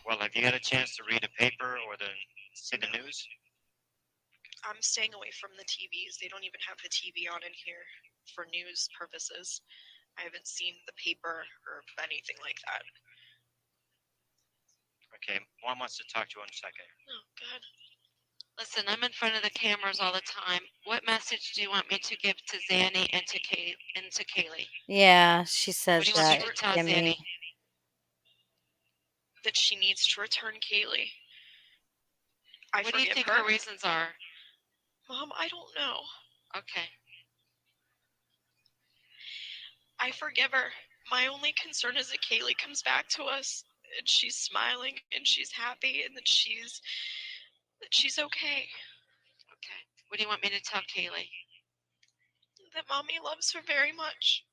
Well, have you had a chance to read a paper or see the news? I'm staying away from the TVs. They don't even have the TV on in here for news purposes. I haven't seen the paper or anything like that. Okay, Mom wants to talk to you in a second. Oh, God. Listen, I'm in front of the cameras all the time. What message do you want me to give to Zanny and to Kaylee? Yeah, she says what do you want that. me to tell Gimme. Zanny? That she needs to return Kaylee. What do you think her reasons are? Mom, I don't know. Okay. I forgive her. My only concern is that Kaylee comes back to us and she's smiling and she's happy and that she's okay. Okay. What do you want me to tell Kaylee? That Mommy loves her very much.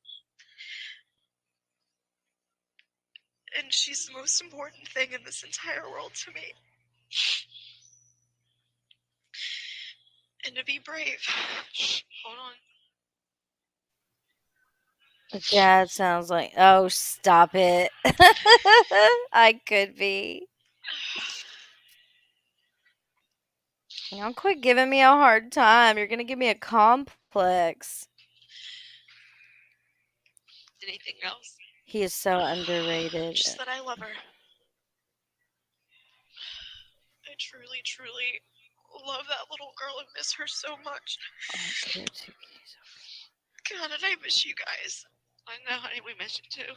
And she's the most important thing in this entire world to me. And to be brave. Shh, hold on. Dad sounds like, oh, stop it. I could be. Y'all quit giving me a hard time. You're going to give me a complex. Anything else? He is so underrated. Just that I love her. I truly, truly love that little girl and miss her so much. God, and I miss you guys. I know, honey, we miss you too.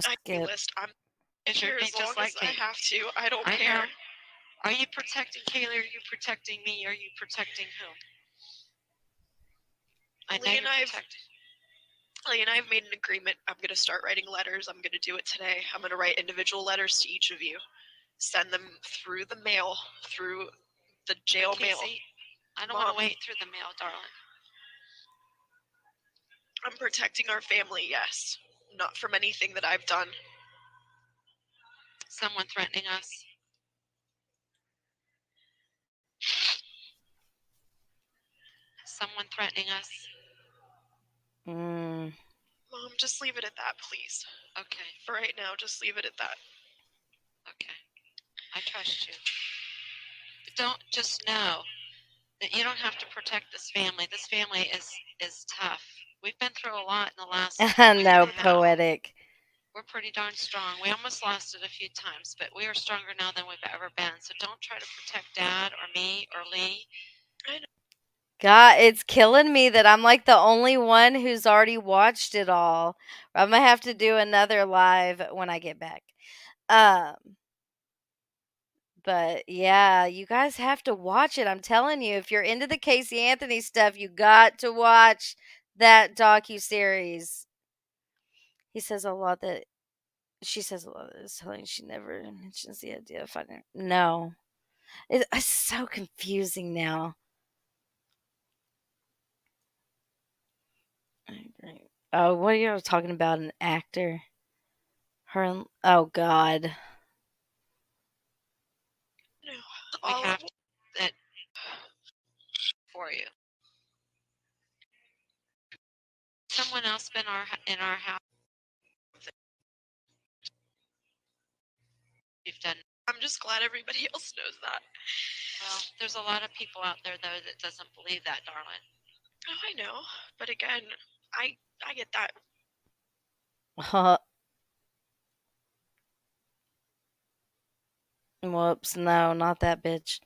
Skip. List. I'm Is here your as name long just like as I me? have to. I don't I care. know. Are you protecting Kaylee? Are you protecting me? Are you protecting whom? I know you're protecting. Lee and I have made an agreement. I'm going to start writing letters. I'm going to do it today. I'm going to write individual letters to each of you. Send them through the mail, through the jail mail. I don't want to wait through the mail, darling. I'm protecting our family, yes. Not from anything that I've done. Someone threatening us. Someone threatening us. Mm. Mom, just leave it at that, please. Okay. For right now, just leave it at that. Okay. I trust you. But don't just know that you don't have to protect this family. This family is tough. We've been through a lot in the last No, poetic. We're pretty darn strong. We almost lost it a few times, but we are stronger now than we've ever been. So don't try to protect Dad or me or Lee. God, it's killing me that I'm like the only one who's already watched it all. I'm gonna have to do another live when I get back. But yeah, you guys have to watch it. I'm telling you, if you're into the Casey Anthony stuff, you got to watch that docu-series. He says a lot that she says a lot that is telling. She never mentions the idea of finding. No, it's so confusing now. I agree. Oh, what are you talking about? An actor? Her? Oh God. We have that for you. Someone else been in our house. You've done. I'm just glad everybody else knows that. Well, there's a lot of people out there though that doesn't believe that, darling. Oh, I know. But again, I get that. Whoops, no, not that bitch.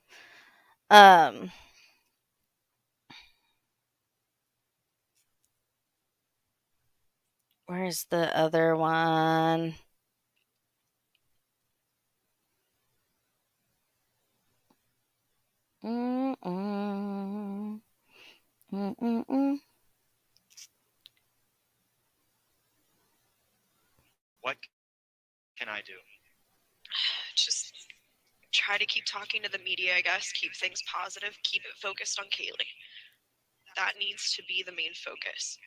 Where's the other one? Mm-mm. Mm-mm-mm. What can I do? Just try to keep talking to the media, I guess. Keep things positive. Keep it focused on Kaylee. That needs to be the main focus.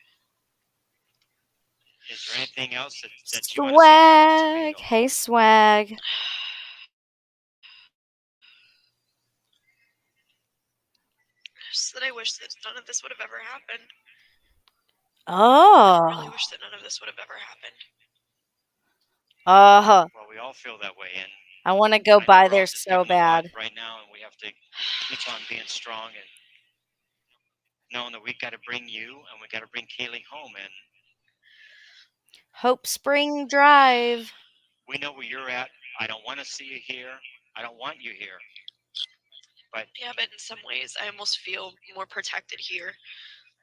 Is there anything else that you want to say? Swag. Hey, swag. Just that I wish that none of this would have ever happened. Oh. I really wish that none of this would have ever happened. Well, we all feel that way, and I want to go by there so bad. right now, and we have to keep on being strong and knowing that we got to bring you and we got to bring Kaylee home. And Hope Spring Drive. we know where you're at. I don't want to see you here. I don't want you here. But yeah, but in some ways, I almost feel more protected here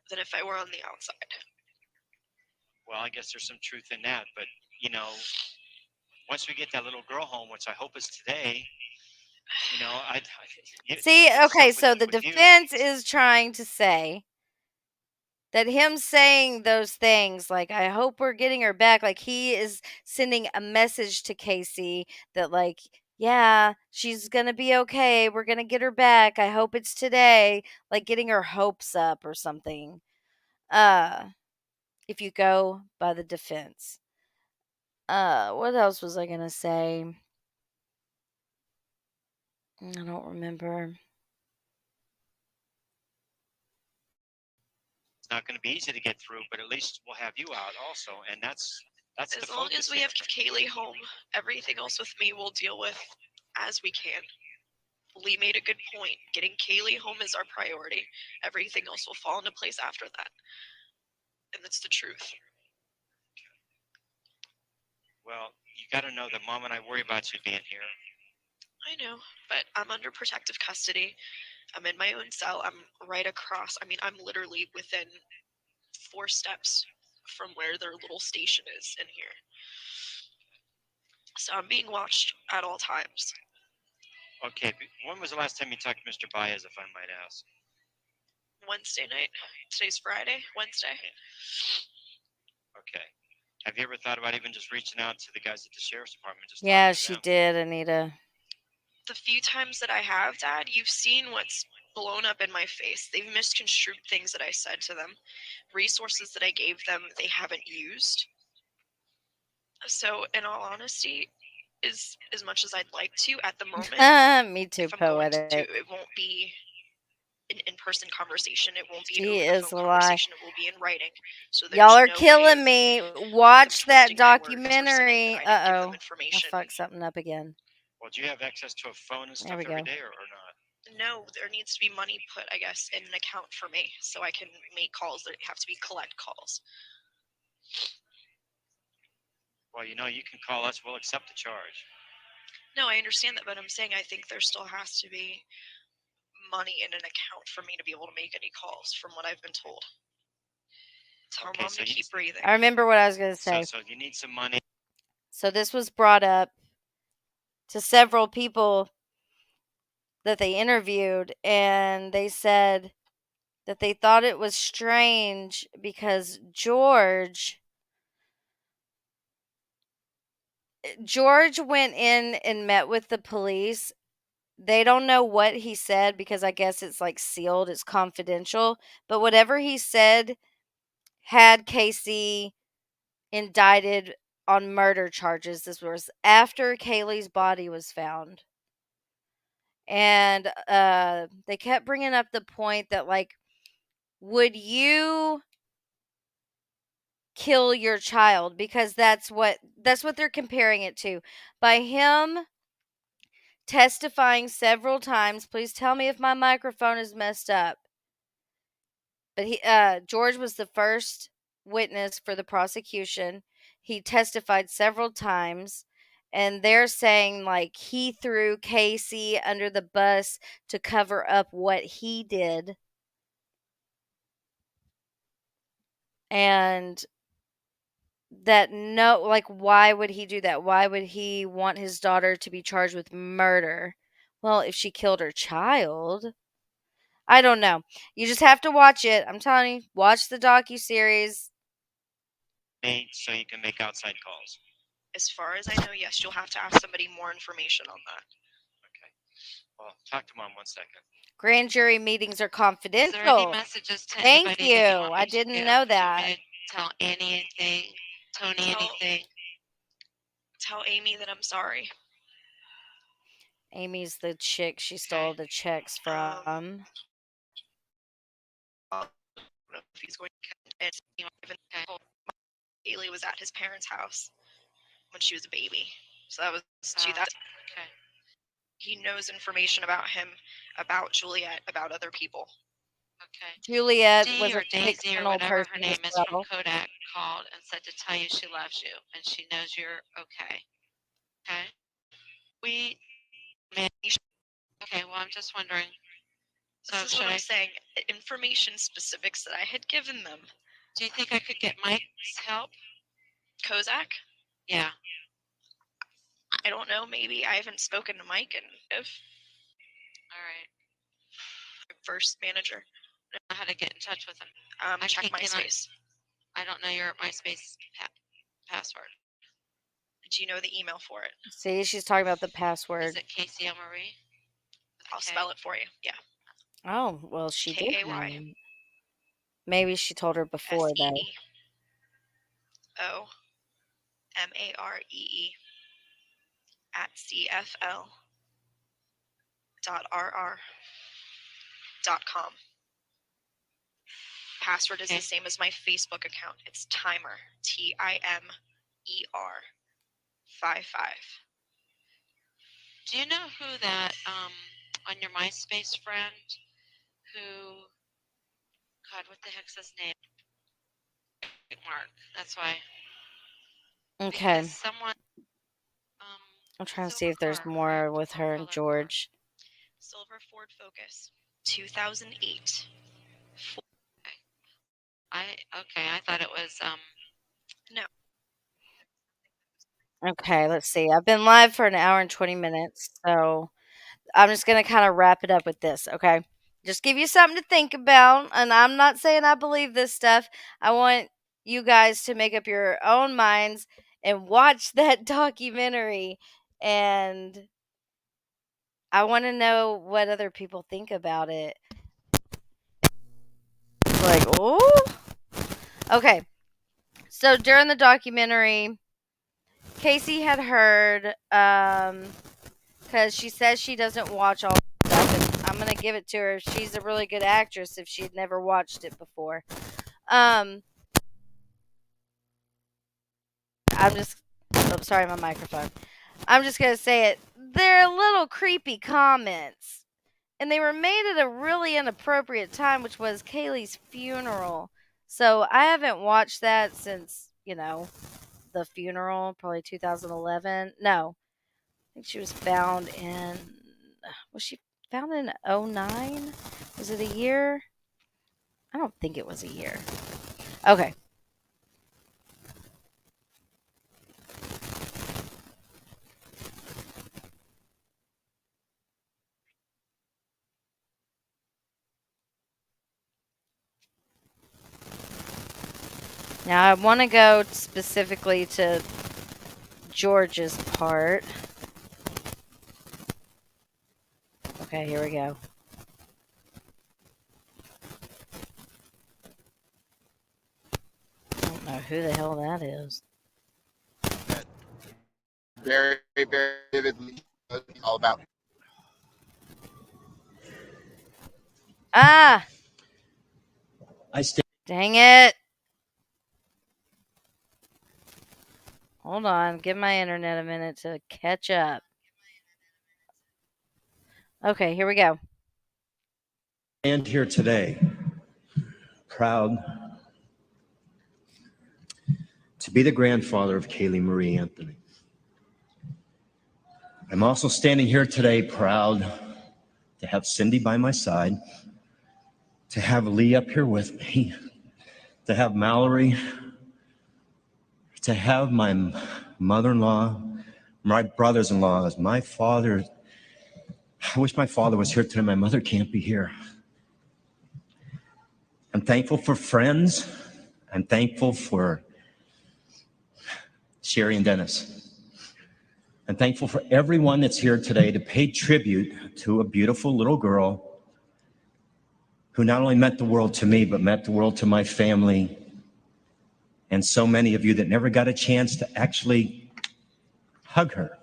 than if I were on the outside. Well, I guess there's some truth in that. But you know, once we get that little girl home, which I hope is today, you know, See, okay, so the defense is trying to say that him saying those things, like, I hope we're getting her back, like, he is sending a message to Casey that, like, yeah, she's gonna be okay. We're gonna get her back. I hope it's today. Like, getting her hopes up or something. If you go by the defense. What else was I gonna say? I don't remember. It's not going to be easy to get through, but at least we'll have you out also, and that's as long as we have Kaylee home, everything else with me we'll deal with as we can. Lee made a good point. Getting Kaylee home is our priority. Everything else will fall into place after that. And that's the truth. Well, you got to know that Mom and I worry about you being here. I know, but I'm under protective custody. I'm in my own cell. I'm right across. I mean, I'm literally within 4 steps from where their little station is in here. So I'm being watched at all times. Okay, when was the last time you talked to Mr. Baez, if I might ask? Wednesday night. Today's Friday. Wednesday. Okay. Have you ever thought about even just reaching out to the guys at the sheriff's department? Just Yeah, talking to she them? did, Anita. The few times that I have, Dad, you've seen what's blown up in my face. They've misconstrued things that I said to them. Resources that I gave them, they haven't used. So, in all honesty, as much as I'd like to at the moment, Me too, if I'm going to, poetic. it won't be an in-person conversation. It won't be an She over-the-phone is a lie. conversation. It will be in writing. So there's Y'all are no way killing of me. them Watch that twisting my words or saying documentary. that I didn't give them Uh-oh. I information. fucked something up again. Well, do you have access to a phone and There stuff we every go. day or not? No, there needs to be money put, I guess, in an account for me so I can make calls that have to be collect calls. Well, you know, you can call us. We'll accept the charge. No, I understand that, but I'm saying I think there still has to be money in an account for me to be able to make any calls, from what I've been told. Tell Okay, Mom so to keep breathing. I remember what I was going to say. So you need some money. So this was brought up to several people that they interviewed, and they said that they thought it was strange because George went in and met with the police. They don't know what he said because I guess it's like sealed, it's confidential, but whatever he said had Casey indicted on murder charges. This was after Kaylee's body was found. And they kept bringing up the point that, like, would you kill your child? Because that's what they're comparing it to. By him testifying several times, please tell me if my microphone is messed up. But George was the first witness for the prosecution. He testified several times, and they're saying like he threw Casey under the bus to cover up what he did. And that no, like, why would he do that? Why would he want his daughter to be charged with murder? Well, if she killed her child, I don't know. You just have to watch it. I'm telling you, watch the docuseries. So you can make outside calls. As far as I know, yes, you'll have to ask somebody more information on that. Okay. Well, talk to Mom 1 second. Grand jury meetings are Is there any confidential. messages to Thank anybody that you you. want me I to didn't give? know Do you want that. me to tell Annie anything? Tony anything? Tell Amy that I'm sorry. Amy's the chick she stole the checks from. I don't know if he's going to, and even Haley was at his parents' house when she was a baby. So that was 2000. Okay. He knows information about him, about Juliet, about other people. Okay. Juliet Dee was or a Daisy or fictional whatever her person name as is from well. Kodak called and said to tell you she loves you and she knows you're okay. Okay. Okay. Well, I'm just wondering. So This is what I'm saying. Information specifics that I had given them. Do you think I could get Mike's help? Kozak? Yeah. I don't know. Maybe I haven't spoken to Mike and if. All right. First manager. I don't know how to get in touch with him. Check MySpace. I don't know your MySpace password. Do you know the email for it? See, she's talking about the Is password. it Casey L. Marie? I'll spell it for you. Yeah. Oh, well, she did. K-A-Y. Maybe she told her before, though. SEEOMAREE at CFL.RR.com. Password is the same as my Facebook account. It's Timer. TIMER 55. Do you know who that on your MySpace friend who? God, what the heck's his name? Mark. That's why. Okay. Because someone I'm trying to see if there's more with her and George. Silver Ford Focus, 2008. I thought it was No. Okay, let's see. I've been live for an hour and 20 minutes, so I'm just going to kind of wrap it up with this, okay? Just give you something to think about, and I'm not saying I believe this stuff. I want you guys to make up your own minds and watch that documentary, and I want to know what other people think about it. Like, oh, okay. So during the documentary, Casey had heard, because she says she doesn't watch all stuff, and I'm gonna give it to her. She's a really good actress if she'd never watched it before. I'm just, oh, sorry, my microphone. I'm just gonna say it. They're little creepy comments, and they were made at a really inappropriate time, which was Kaylee's funeral. So I haven't watched that since, the funeral, probably 2011. No, I think she was found in. Was she found in 09? Was it a year? I don't think it was a year. Okay. Now I want to go specifically to George's part. Okay, here we go. I don't know who the hell that is. Very, very vividly all about. Ah! Dang it! Hold on, give my internet a minute to catch up. Okay, here we go. And here today, proud to be the grandfather of Kaylee Marie Anthony. I'm also standing here today proud to have Cindy by my side, to have Lee up here with me, to have Mallory, to have my mother-in-law, my brothers-in-law, my father. I wish my father was here today. My mother can't be here. I'm thankful for friends. I'm thankful for Sherry and Dennis. I'm thankful for everyone that's here today to pay tribute to a beautiful little girl who not only meant the world to me, but meant the world to my family, and so many of you that never got a chance to actually hug her,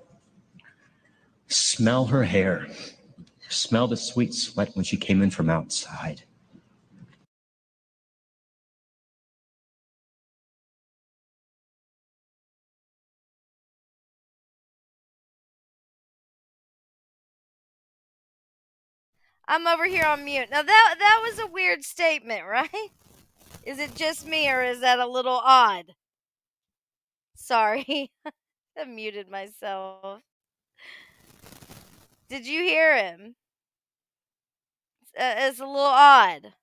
smell her hair, smell the sweet sweat when she came in from outside. I'm over here on mute. Now that was a weird statement, right? Is it just me or is that a little odd? Sorry. I muted myself. Did you hear him? It's a little odd.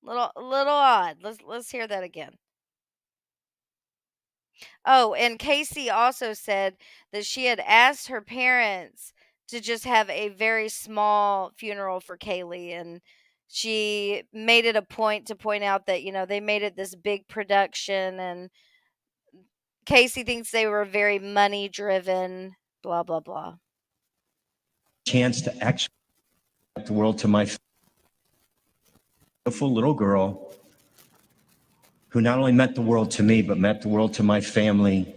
Little odd. Let's hear that again. Oh, and Casey also said that she had asked her parents to just have a very small funeral for Kaylee, and she made it a point to point out that, they made it this big production, and Casey thinks they were very money driven, blah blah blah. Chance to actually meant the world to my beautiful little girl who not only meant the world to me, but meant the world to my family,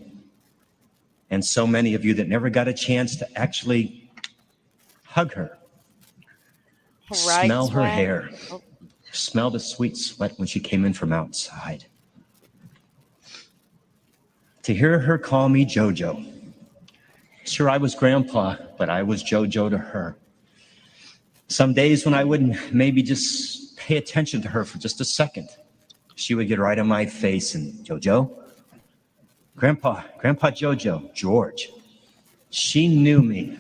and so many of you that never got a chance to actually hug her, Right, smell her Swag? hair, Oh. smell the sweet sweat when she came in from outside. To hear her call me JoJo. Sure, I was grandpa, but I was JoJo to her. Some days when I wouldn't maybe just pay attention to her for just a second, she would get right on my face and, JoJo? Grandpa JoJo, George. She knew me.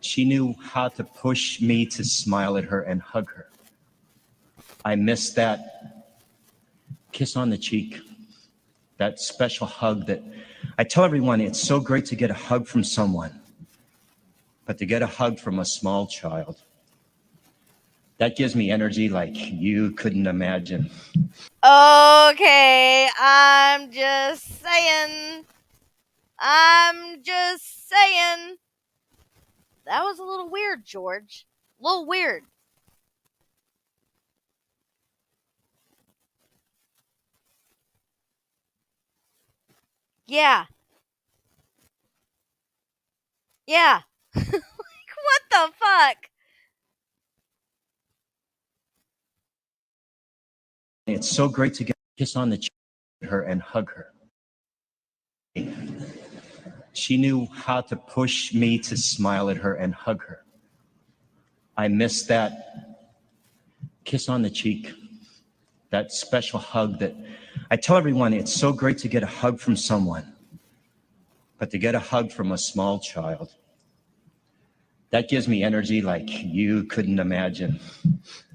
She knew how to push me to smile at her and hug her. I miss that kiss on the cheek, that special hug that I tell everyone it's so great to get a hug from someone, but to get a hug from a small child, that gives me energy like you couldn't imagine. Okay, I'm just saying. I'm just saying. That was a little weird, George. A little weird. Yeah. Yeah. Like, what the fuck? It's so great to get a kiss on the cheek her and hug her. She knew how to push me to smile at her and hug her. I miss that kiss on the cheek, that special hug that I tell everyone it's so great to get a hug from someone, but to get a hug from a small child, that gives me energy like you couldn't imagine.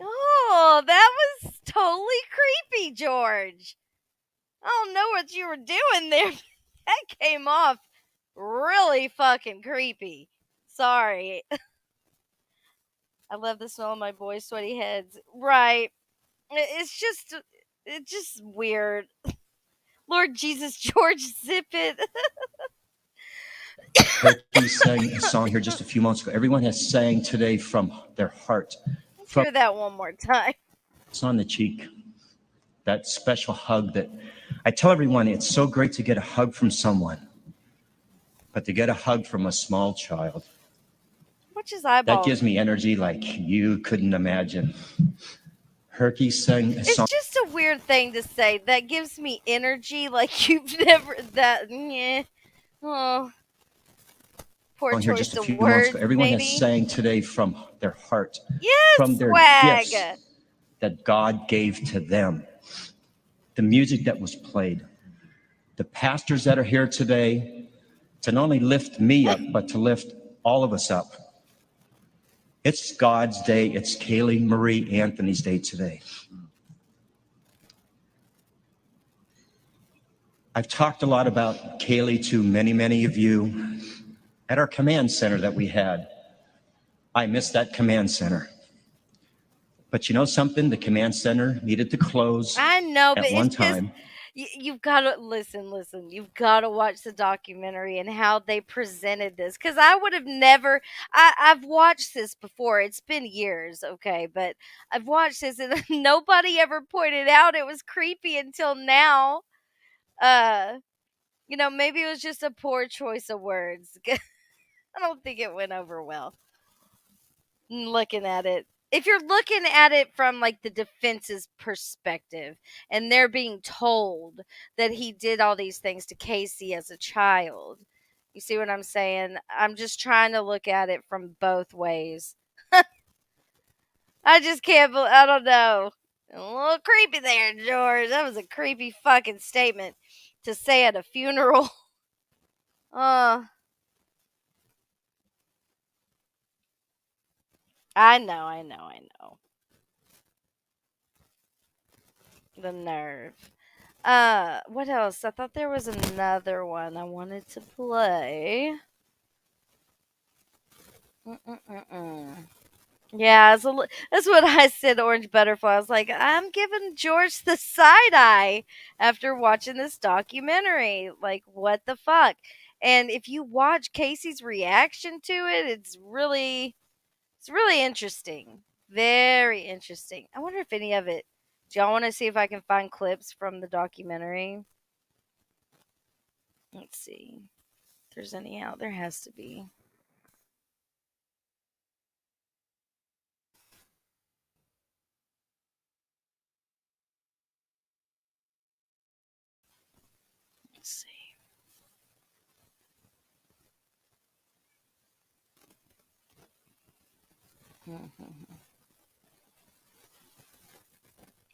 Oh, that was totally creepy, George. I don't know what you were doing there. That came off really fucking creepy. Sorry. I love the smell of my boys' sweaty heads. Right. It's just weird. Lord Jesus, George, zip it. Perky sang a song here just a few months ago. Everyone has sang today from their heart. Let's hear that one more time. It's on the cheek, that special hug that I tell everyone it's so great to get a hug from someone, but to get a hug from a small child, Watch his that eyeballs. gives me energy like you couldn't imagine. Herky sang a song. It's just a weird thing to say. That gives me energy like you've never. That. Yeah. Oh. Poor On here choice just a of few months words, ago. Everyone has maybe. sang today from their heart, from Yes, their swag. gifts that God gave to them. The music that was played, the pastors that are here today, to not only lift me up, but to lift all of us up. It's God's day. It's Kaylee Marie Anthony's day today. I've talked a lot about Kaylee to many, many of you at our command center that we had. I miss that command center. But you know something? The command center needed to close I know, but at one it's just time. you've got to listen. You've got to watch the documentary and how they presented this because I would have never. I've watched this before. It's been years, okay, but I've watched this and nobody ever pointed out it was creepy until now. Uh, maybe it was just a poor choice of words. I don't think it went over well. Looking at it, if you're looking at it from like the defense's perspective and they're being told that he did all these things to Casey as a child, you see what I'm saying? I'm just trying to look at it from both ways. I just can't I don't know. A little creepy there, George. That was a creepy fucking statement to say at a funeral. uh I know. The nerve. What else? I thought there was another one I wanted to play. Mm-mm-mm-mm. Yeah, that's what I said, Orange Butterfly. I was like, I'm giving George the side eye after watching this documentary. Like, what the fuck? And if you watch Casey's reaction to it, it's really interesting. Very interesting. I wonder if any of it. Do y'all want to see if I can find clips from the documentary? Let's see. If there's any out. There has to be. Let's see.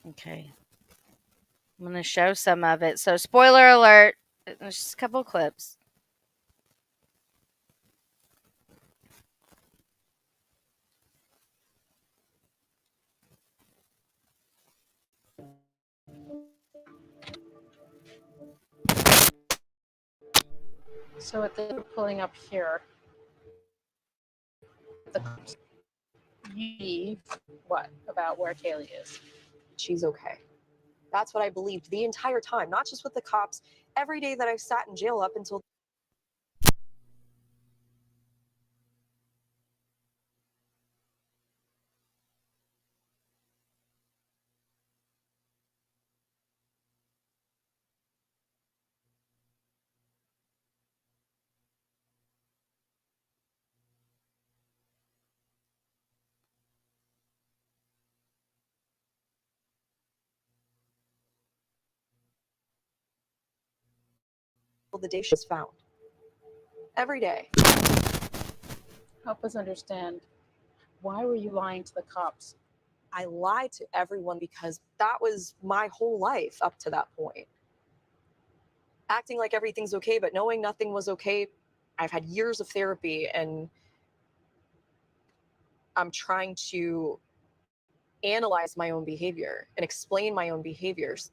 Okay. I'm going to show some of it. So, spoiler alert. There's just a couple clips. So at the pulling up here, the cops, you what about where Kaylee is? She's okay. That's what I believed the entire time, not just with the cops. Every day that I sat in jail up until the day she was found. Every day. Help us understand, why were you lying to the cops? I lied to everyone because that was my whole life up to that point. Acting like everything's okay, but knowing nothing was okay. I've had years of therapy and I'm trying to analyze my own behavior and explain my own behaviors.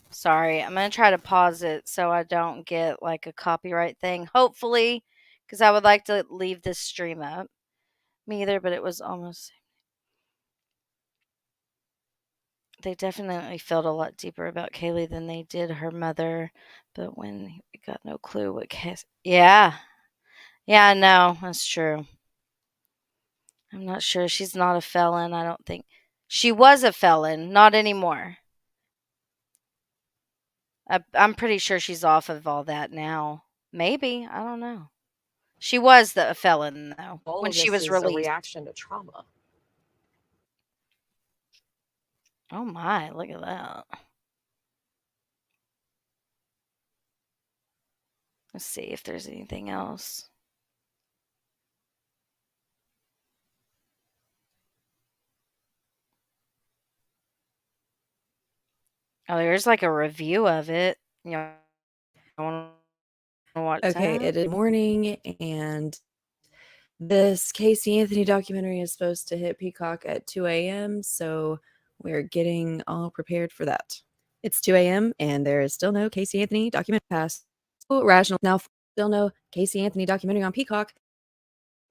Sorry, I'm going to try to pause it so I don't get like a copyright thing. Hopefully, because I would like to leave this stream up. Me either, but it was almost. They definitely felt a lot deeper about Kaylee than they did her mother. But when we got no clue what case. Yeah. Yeah, no, that's true. I'm not sure. She's not a felon, I don't think. She was a felon, not anymore. I'm pretty sure she's off of all that now. Maybe, I don't know. She was a felon though All when of she this was is a released. reaction to trauma. Oh my, look at that. Let's see if there's anything else. Oh, there's like a review of it. You know, wanna watch Okay, that? it is morning, and this Casey Anthony documentary is supposed to hit Peacock at 2 a.m., so we're getting all prepared for that. It's 2 a.m., and there is still no Casey Anthony documentary past rational. Now, still no Casey Anthony documentary on Peacock.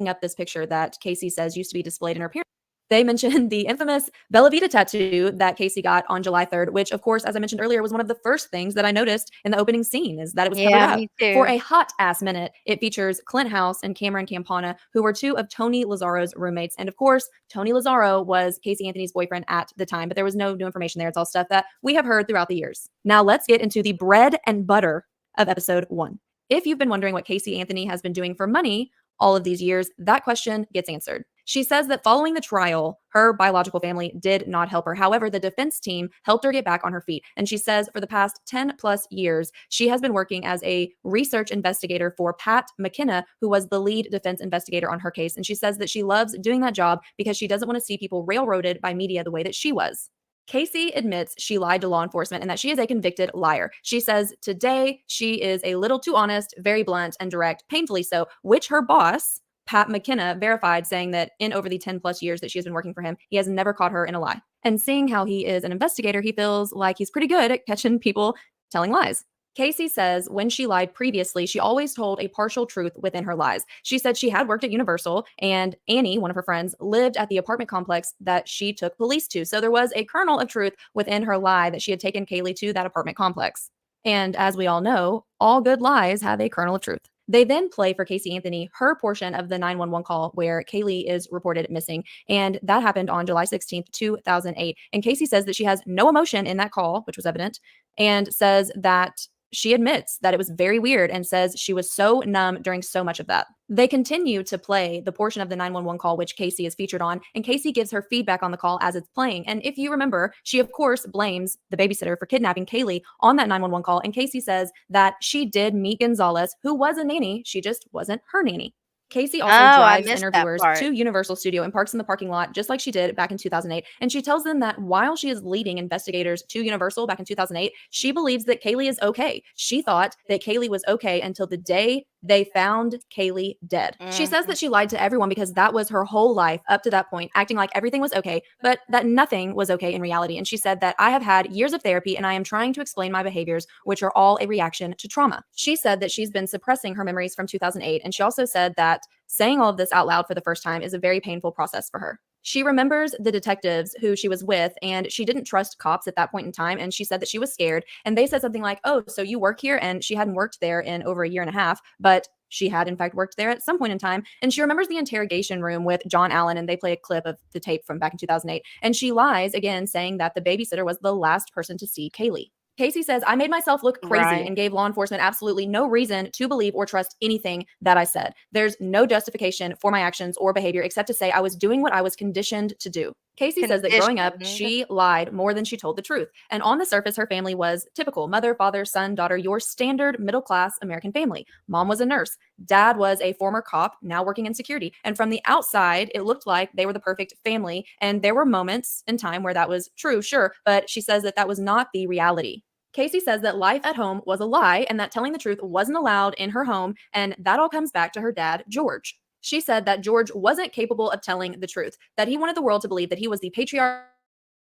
Up this picture that Casey says used to be displayed in her parents'. They mentioned the infamous Bella Vita tattoo that Casey got on July 3rd, which, of course, as I mentioned earlier, was one of the first things that I noticed in the opening scene is that it was covered Yeah, up. me too. For a hot ass minute, it features Clint House and Cameron Campana, who were two of Tony Lazzaro's roommates. And of course, Tony Lazzaro was Casey Anthony's boyfriend at the time, but there was no new information there. It's all stuff that we have heard throughout the years. Now let's get into the bread and butter of episode 1. If you've been wondering what Casey Anthony has been doing for money all of these years, that question gets answered. She says that following the trial, her biological family did not help her. However, the defense team helped her get back on her feet. And she says for the past 10 plus years, she has been working as a research investigator for Pat McKenna, who was the lead defense investigator on her case. And she says that she loves doing that job because she doesn't want to see people railroaded by media the way that she was. Casey admits she lied to law enforcement and that she is a convicted liar. She says today she is a little too honest, very blunt and direct, painfully so, which her boss, Pat McKenna, verified, saying that in over the 10 plus years that she has been working for him, he has never caught her in a lie. And seeing how he is an investigator, he feels like he's pretty good at catching people telling lies. Casey says when she lied previously, she always told a partial truth within her lies. She said she had worked at Universal and Annie, one of her friends, lived at the apartment complex that she took police to. So there was a kernel of truth within her lie that she had taken Kaylee to that apartment complex. And as we all know, all good lies have a kernel of truth. They then play for Casey Anthony her portion of the 911 call where Kaylee is reported missing. And that happened on July 16th, 2008. And Casey says that she has no emotion in that call, which was evident, and says that she admits that it was very weird and says she was so numb during so much of that. They continue to play the portion of the 911 call which Casey is featured on, and Casey gives her feedback on the call as it's playing. And if you remember, she of course blames the babysitter for kidnapping Kaylee on that 911 call, and Casey says that she did meet Gonzalez, who was a nanny, she just wasn't her nanny. Casey also I drives missed that interviewers part. to Universal Studio and parks in the parking lot, just like she did back in 2008. And she tells them that while she is leading investigators to Universal back in 2008, she believes that Kaylee is okay. She thought that Kaylee was okay until the day they found Kaylee dead. She says that she lied to everyone because that was her whole life up to that point, acting like everything was okay, but that nothing was okay in reality. And she said that I have had years of therapy and I am trying to explain my behaviors, which are all a reaction to trauma. She said that she's been suppressing her memories from 2008. And she also said that saying all of this out loud for the first time is a very painful process for her. She remembers the detectives who she was with, and she didn't trust cops at that point in time. And she said that she was scared. And they said something like, "Oh, so you work here?" And she hadn't worked there in over a year and a half, but she had in fact worked there at some point in time. And she remembers the interrogation room with John Allen, and they play a clip of the tape from back in 2008. And she lies again, saying that the babysitter was the last person to see Kaylee. Casey says, I made myself look crazy Right. and gave law enforcement absolutely no reason to believe or trust anything that I said. There's no justification for my actions or behavior except to say I was doing what I was conditioned to do. Casey says that growing up, Conditioned. she lied more than she told the truth. And on the surface, her family was typical mother, father, son, daughter, your standard middle class American family. Mom was a nurse. Dad was a former cop, now working in security. And from the outside, it looked like they were the perfect family. And there were moments in time where that was true, sure. But she says that that was not the reality. Casey says that life at home was a lie and that telling the truth wasn't allowed in her home. And that all comes back to her dad, George. She said that George wasn't capable of telling the truth, that he wanted the world to believe that he was the patriarch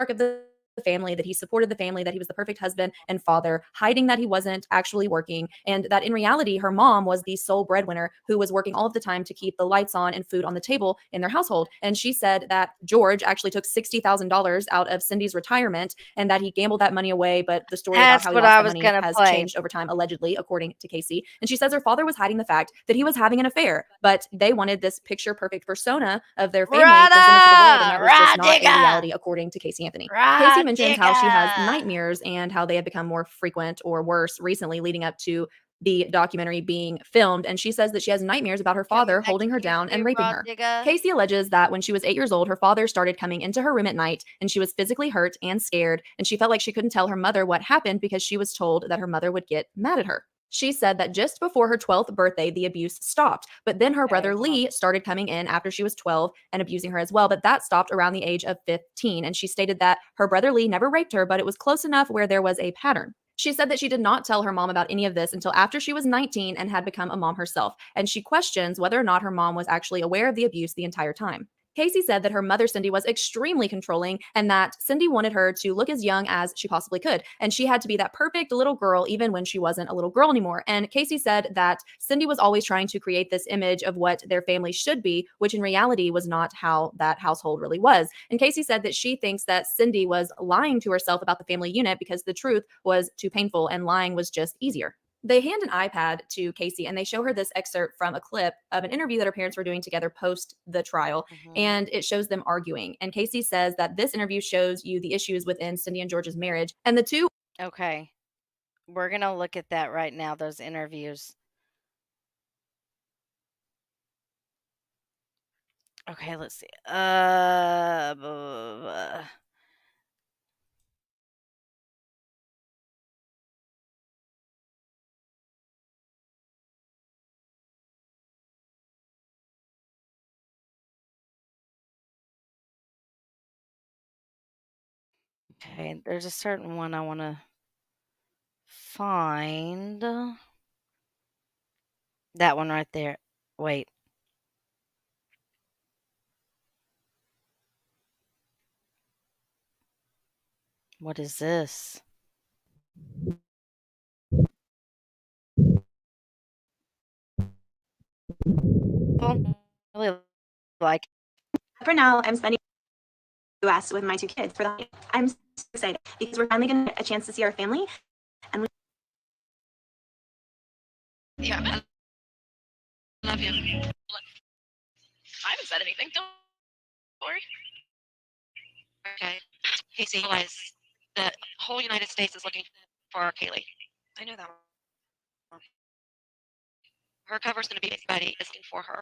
of the family, that he supported the family, that he was the perfect husband and father, hiding that he wasn't actually working, and that in reality, her mom was the sole breadwinner who was working all of the time to keep the lights on and food on the table in their household. And she said that George actually took $60,000 out of Cindy's retirement and that he gambled that money away. But the story about That's how he what lost I that was money gonna has play. changed over time, allegedly, according to Casey. And she says her father was hiding the fact that he was having an affair, but they wanted this picture perfect persona of their family presented to the world, and that was just not a reality, according to Casey Anthony. Casey mentions how she has nightmares and how they have become more frequent or worse recently, leading up to the documentary being filmed. And she says that she has nightmares about her father holding her down and raping her. Casey alleges that when she was 8 years old, her father started coming into her room at night and she was physically hurt and scared. And she felt like she couldn't tell her mother what happened because she was told that her mother would get mad at her. She said that just before her 12th birthday, the abuse stopped. But then her brother Lee started coming in after she was 12 and abusing her as well. But that stopped around the age of 15. And she stated that her brother Lee never raped her, but it was close enough where there was a pattern. She said that she did not tell her mom about any of this until after she was 19 and had become a mom herself. And she questions whether or not her mom was actually aware of the abuse the entire time. Casey said that her mother, Cindy, was extremely controlling and that Cindy wanted her to look as young as she possibly could. And she had to be that perfect little girl even when she wasn't a little girl anymore. And Casey said that Cindy was always trying to create this image of what their family should be, which in reality was not how that household really was. And Casey said that she thinks that Cindy was lying to herself about the family unit because the truth was too painful and lying was just easier. They hand an iPad to Casey and they show her this excerpt from a clip of an interview that her parents were doing together post the trial. And it shows them arguing. And Casey says that this interview shows you the issues within Cindy and George's marriage. And the two. Okay. We're going to look at that right now, those interviews. Okay, let's see. Blah, blah, blah. Okay, there's a certain one I want to find. That one right there. Wait. What is this? Really like. For now, I'm spending US with my 2 kids for that. I'm so excited because we're finally going to get a chance to see our family. And Yeah, I love you. I haven't said anything. Don't worry. Okay. Casey, realize the whole United States is looking for Kaylee. I know that. Her cover's going to be everybody asking for her.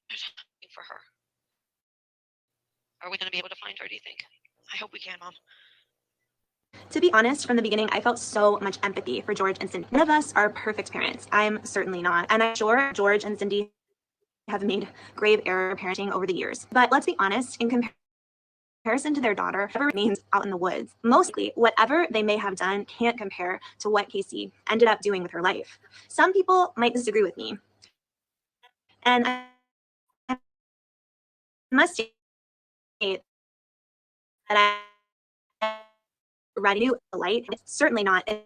Looking for her. Are we going to be able to find her, do you think? I hope we can, Mom. to be honest, from the beginning, I felt so much empathy for George and Cindy. None of us are perfect parents. I'm certainly not. And I'm sure George and Cindy have made grave error parenting over the years. But let's be honest, in comparison comparison to their daughter, whatever remains out in the woods, mostly whatever they may have done can't compare to what Casey ended up doing with her life. Some people might disagree with me, and I must state that I ready to light. It's certainly not in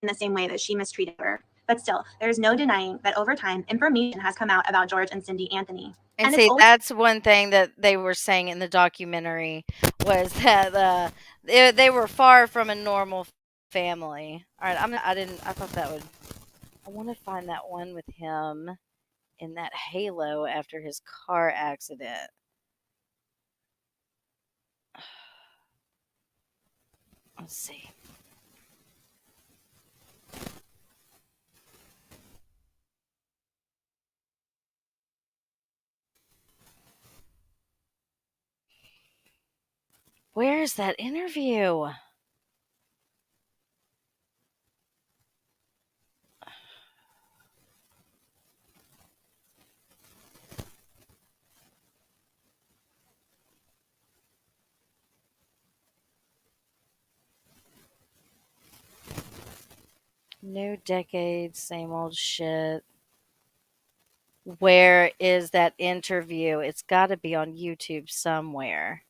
the same way that she mistreated her. But still, there's no denying that over time, information has come out about George and Cindy Anthony. And And it's see, always that's one thing that they were saying in the documentary was that they were far from a normal family. All right, I thought that would. I want to find that one with him in that halo after his car accident. Let's see. Where's that interview? New decade, same old shit. Where is that interview? It's got to be on YouTube somewhere.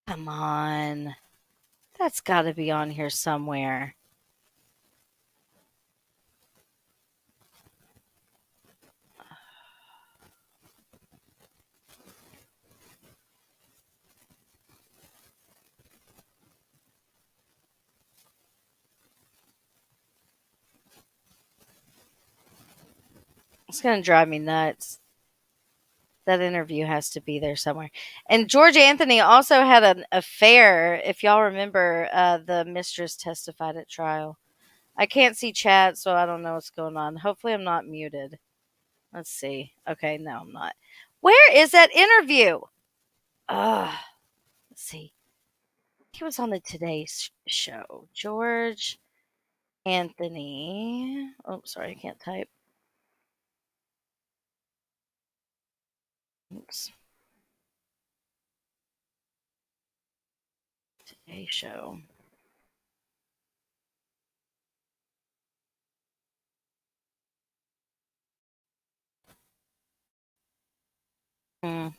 Come on. That's got to be on here somewhere. It's going to drive me nuts. That interview has to be there somewhere. And George Anthony also had an affair. If y'all remember, the mistress testified at trial. I can't see chat, so I don't know what's going on. Hopefully, I'm not muted. Let's see. Okay, no, I'm not. Where is that interview? Ugh. Let's see. He was on the Today Show. George Anthony. Oh, sorry, I can't type. Oops. Today Show. Hmm.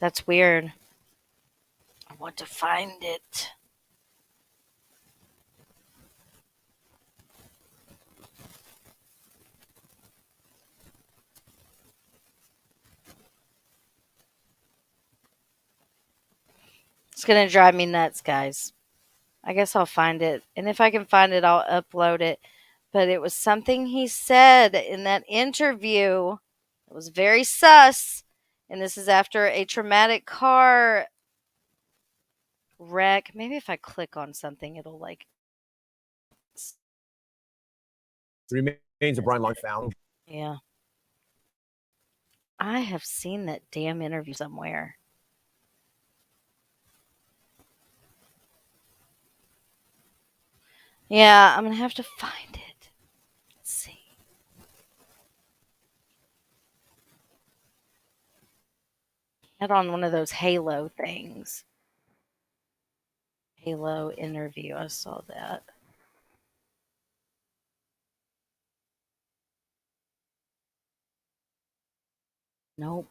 That's weird. I want to find it. It's going to drive me nuts, guys. I guess I'll find it. And if I can find it, I'll upload it. But it was something he said in that interview. It was very sus. And this is after a traumatic car wreck. Maybe if I click on something, it'll like. The remains of Brian Long found. Yeah. I have seen that damn interview somewhere. Yeah, I'm going to have to find it. Let's see. Had on one of those Halo things. Halo interview. I saw that. Nope.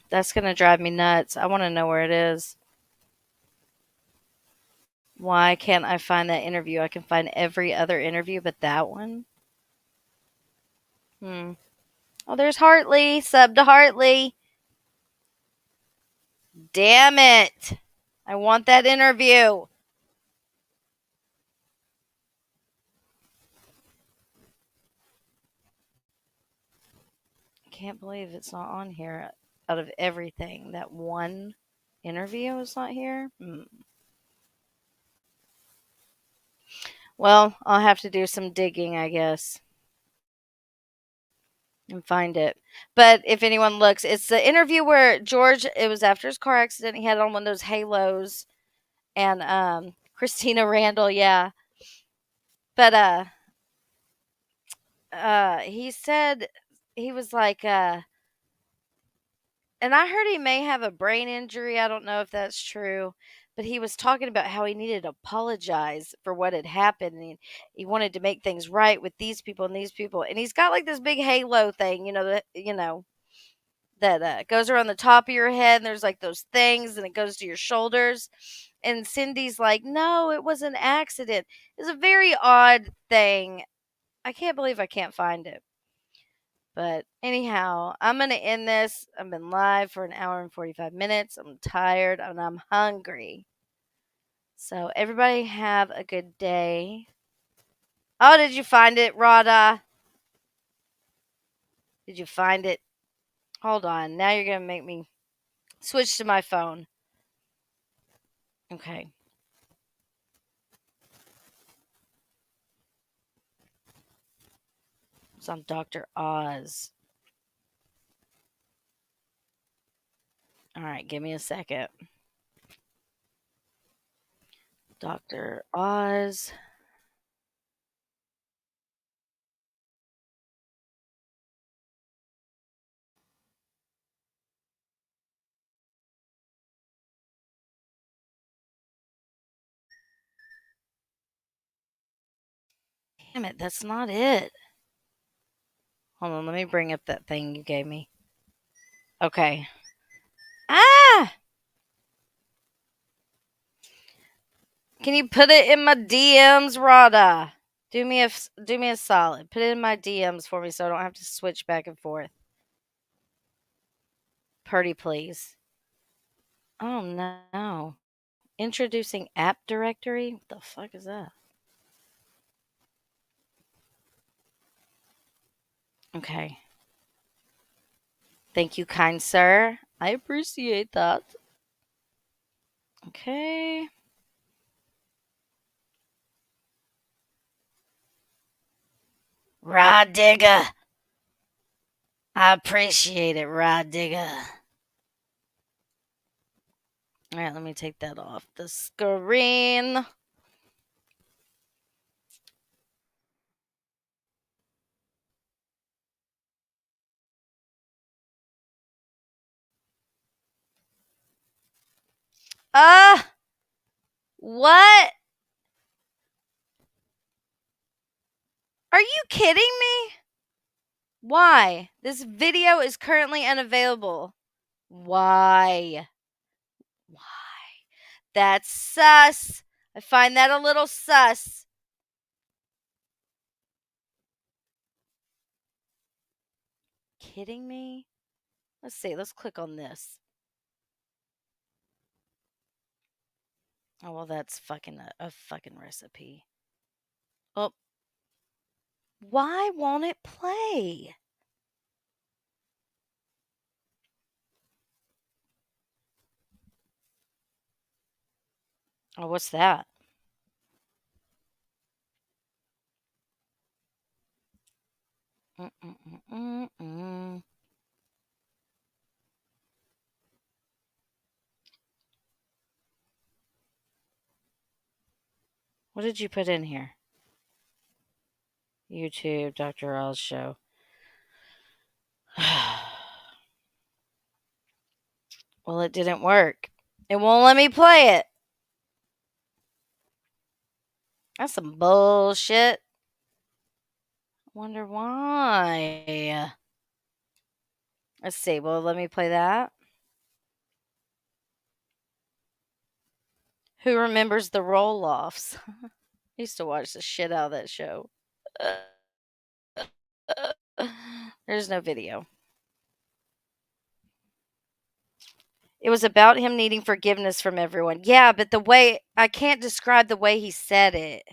That's going to drive me nuts. I want to know where it is. Why can't I find that interview? I can find every other interview but that one. Oh, there's Hartley. Sub to Hartley. Damn it. I want that interview. I can't believe it's not on here. Out of everything, that one interview is not here. Well, I'll have to do some digging, I guess, and find it. But if anyone looks, it's the interview where George, it was after his car accident, he had on one of those halos, and Christina Randall, yeah. But he said, he was like, and I heard he may have a brain injury. I don't know if that's true, but he was talking about how he needed to apologize for what had happened, and he wanted to make things right with these people and these people. And he's got like this big halo thing, that goes around the top of your head, and there's like those things, and it goes to your shoulders. And Cindy's like, "No, it was an accident." It's a very odd thing. I can't believe I can't find it. But anyhow, I'm going to end this. I've been live for an hour and 45 minutes. I'm tired and I'm hungry. So, everybody have a good day. Oh, did you find it, Rhoda? Did you find it? Hold on. Now you're going to make me switch to my phone. Okay. It's on Dr. Oz. All right, give me a second. Dr. Oz. Damn it, that's not it. Hold on, let me bring up that thing you gave me. Okay. Ah! Can you put it in my DMs, Rhoda? Do me a solid. Put it in my DMs for me so I don't have to switch back and forth. Purdy, please. Oh no. Introducing app directory? What the fuck is that? Okay. Thank you, kind sir. I appreciate that. Okay. Rod Digger. I appreciate it, Rod Digger. Alright, let me take that off the screen. What? Are you kidding me? Why? This video is currently unavailable. Why? Why? That's sus. I find that a little sus. Kidding me? Let's see. Let's click on this. Oh, well, that's fucking a fucking recipe. Oh. Why won't it play? Oh, what's that? Mm-mm-mm-mm-mm. What did you put in here? YouTube, Dr. Oz show. Well, it didn't work. It won't let me play it. That's some bullshit. Wonder why. Let's see. Well, let me play that. Who remembers the roll offs? I used to watch the shit out of that show. There's no video. It was about him needing forgiveness from everyone. Yeah, but the way I can't describe the way he said it.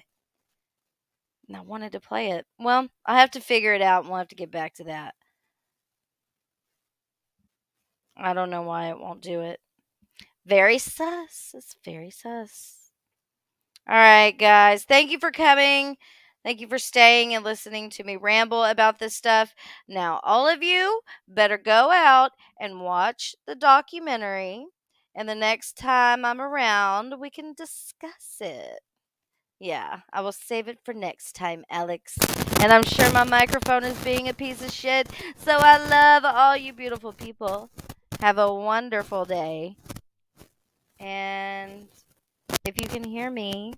And I wanted to play it. Well, I have to figure it out and we'll have to get back to that. I don't know why it won't do it. Very sus. It's very sus. All right, guys. Thank you for coming. Thank you for staying and listening to me ramble about this stuff. Now, all of you better go out and watch the documentary. And the next time I'm around, we can discuss it. Yeah, I will save it for next time, Alex. And I'm sure my microphone is being a piece of shit. So I love all you beautiful people. Have a wonderful day. And if you can hear me.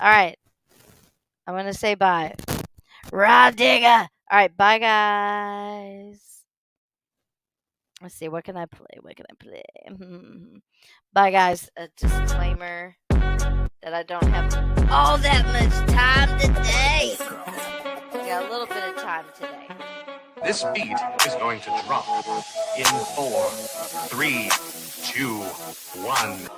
All right. I'm going to say bye. Rod Digger. All right. Bye, guys. Let's see. What can I play? What can I play? Bye, guys. A disclaimer that I don't have all that much time today. I got a little bit of time today. This beat is going to drop in 4, 3, 2, 1.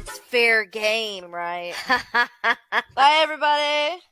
It's fair game, right? Bye, everybody.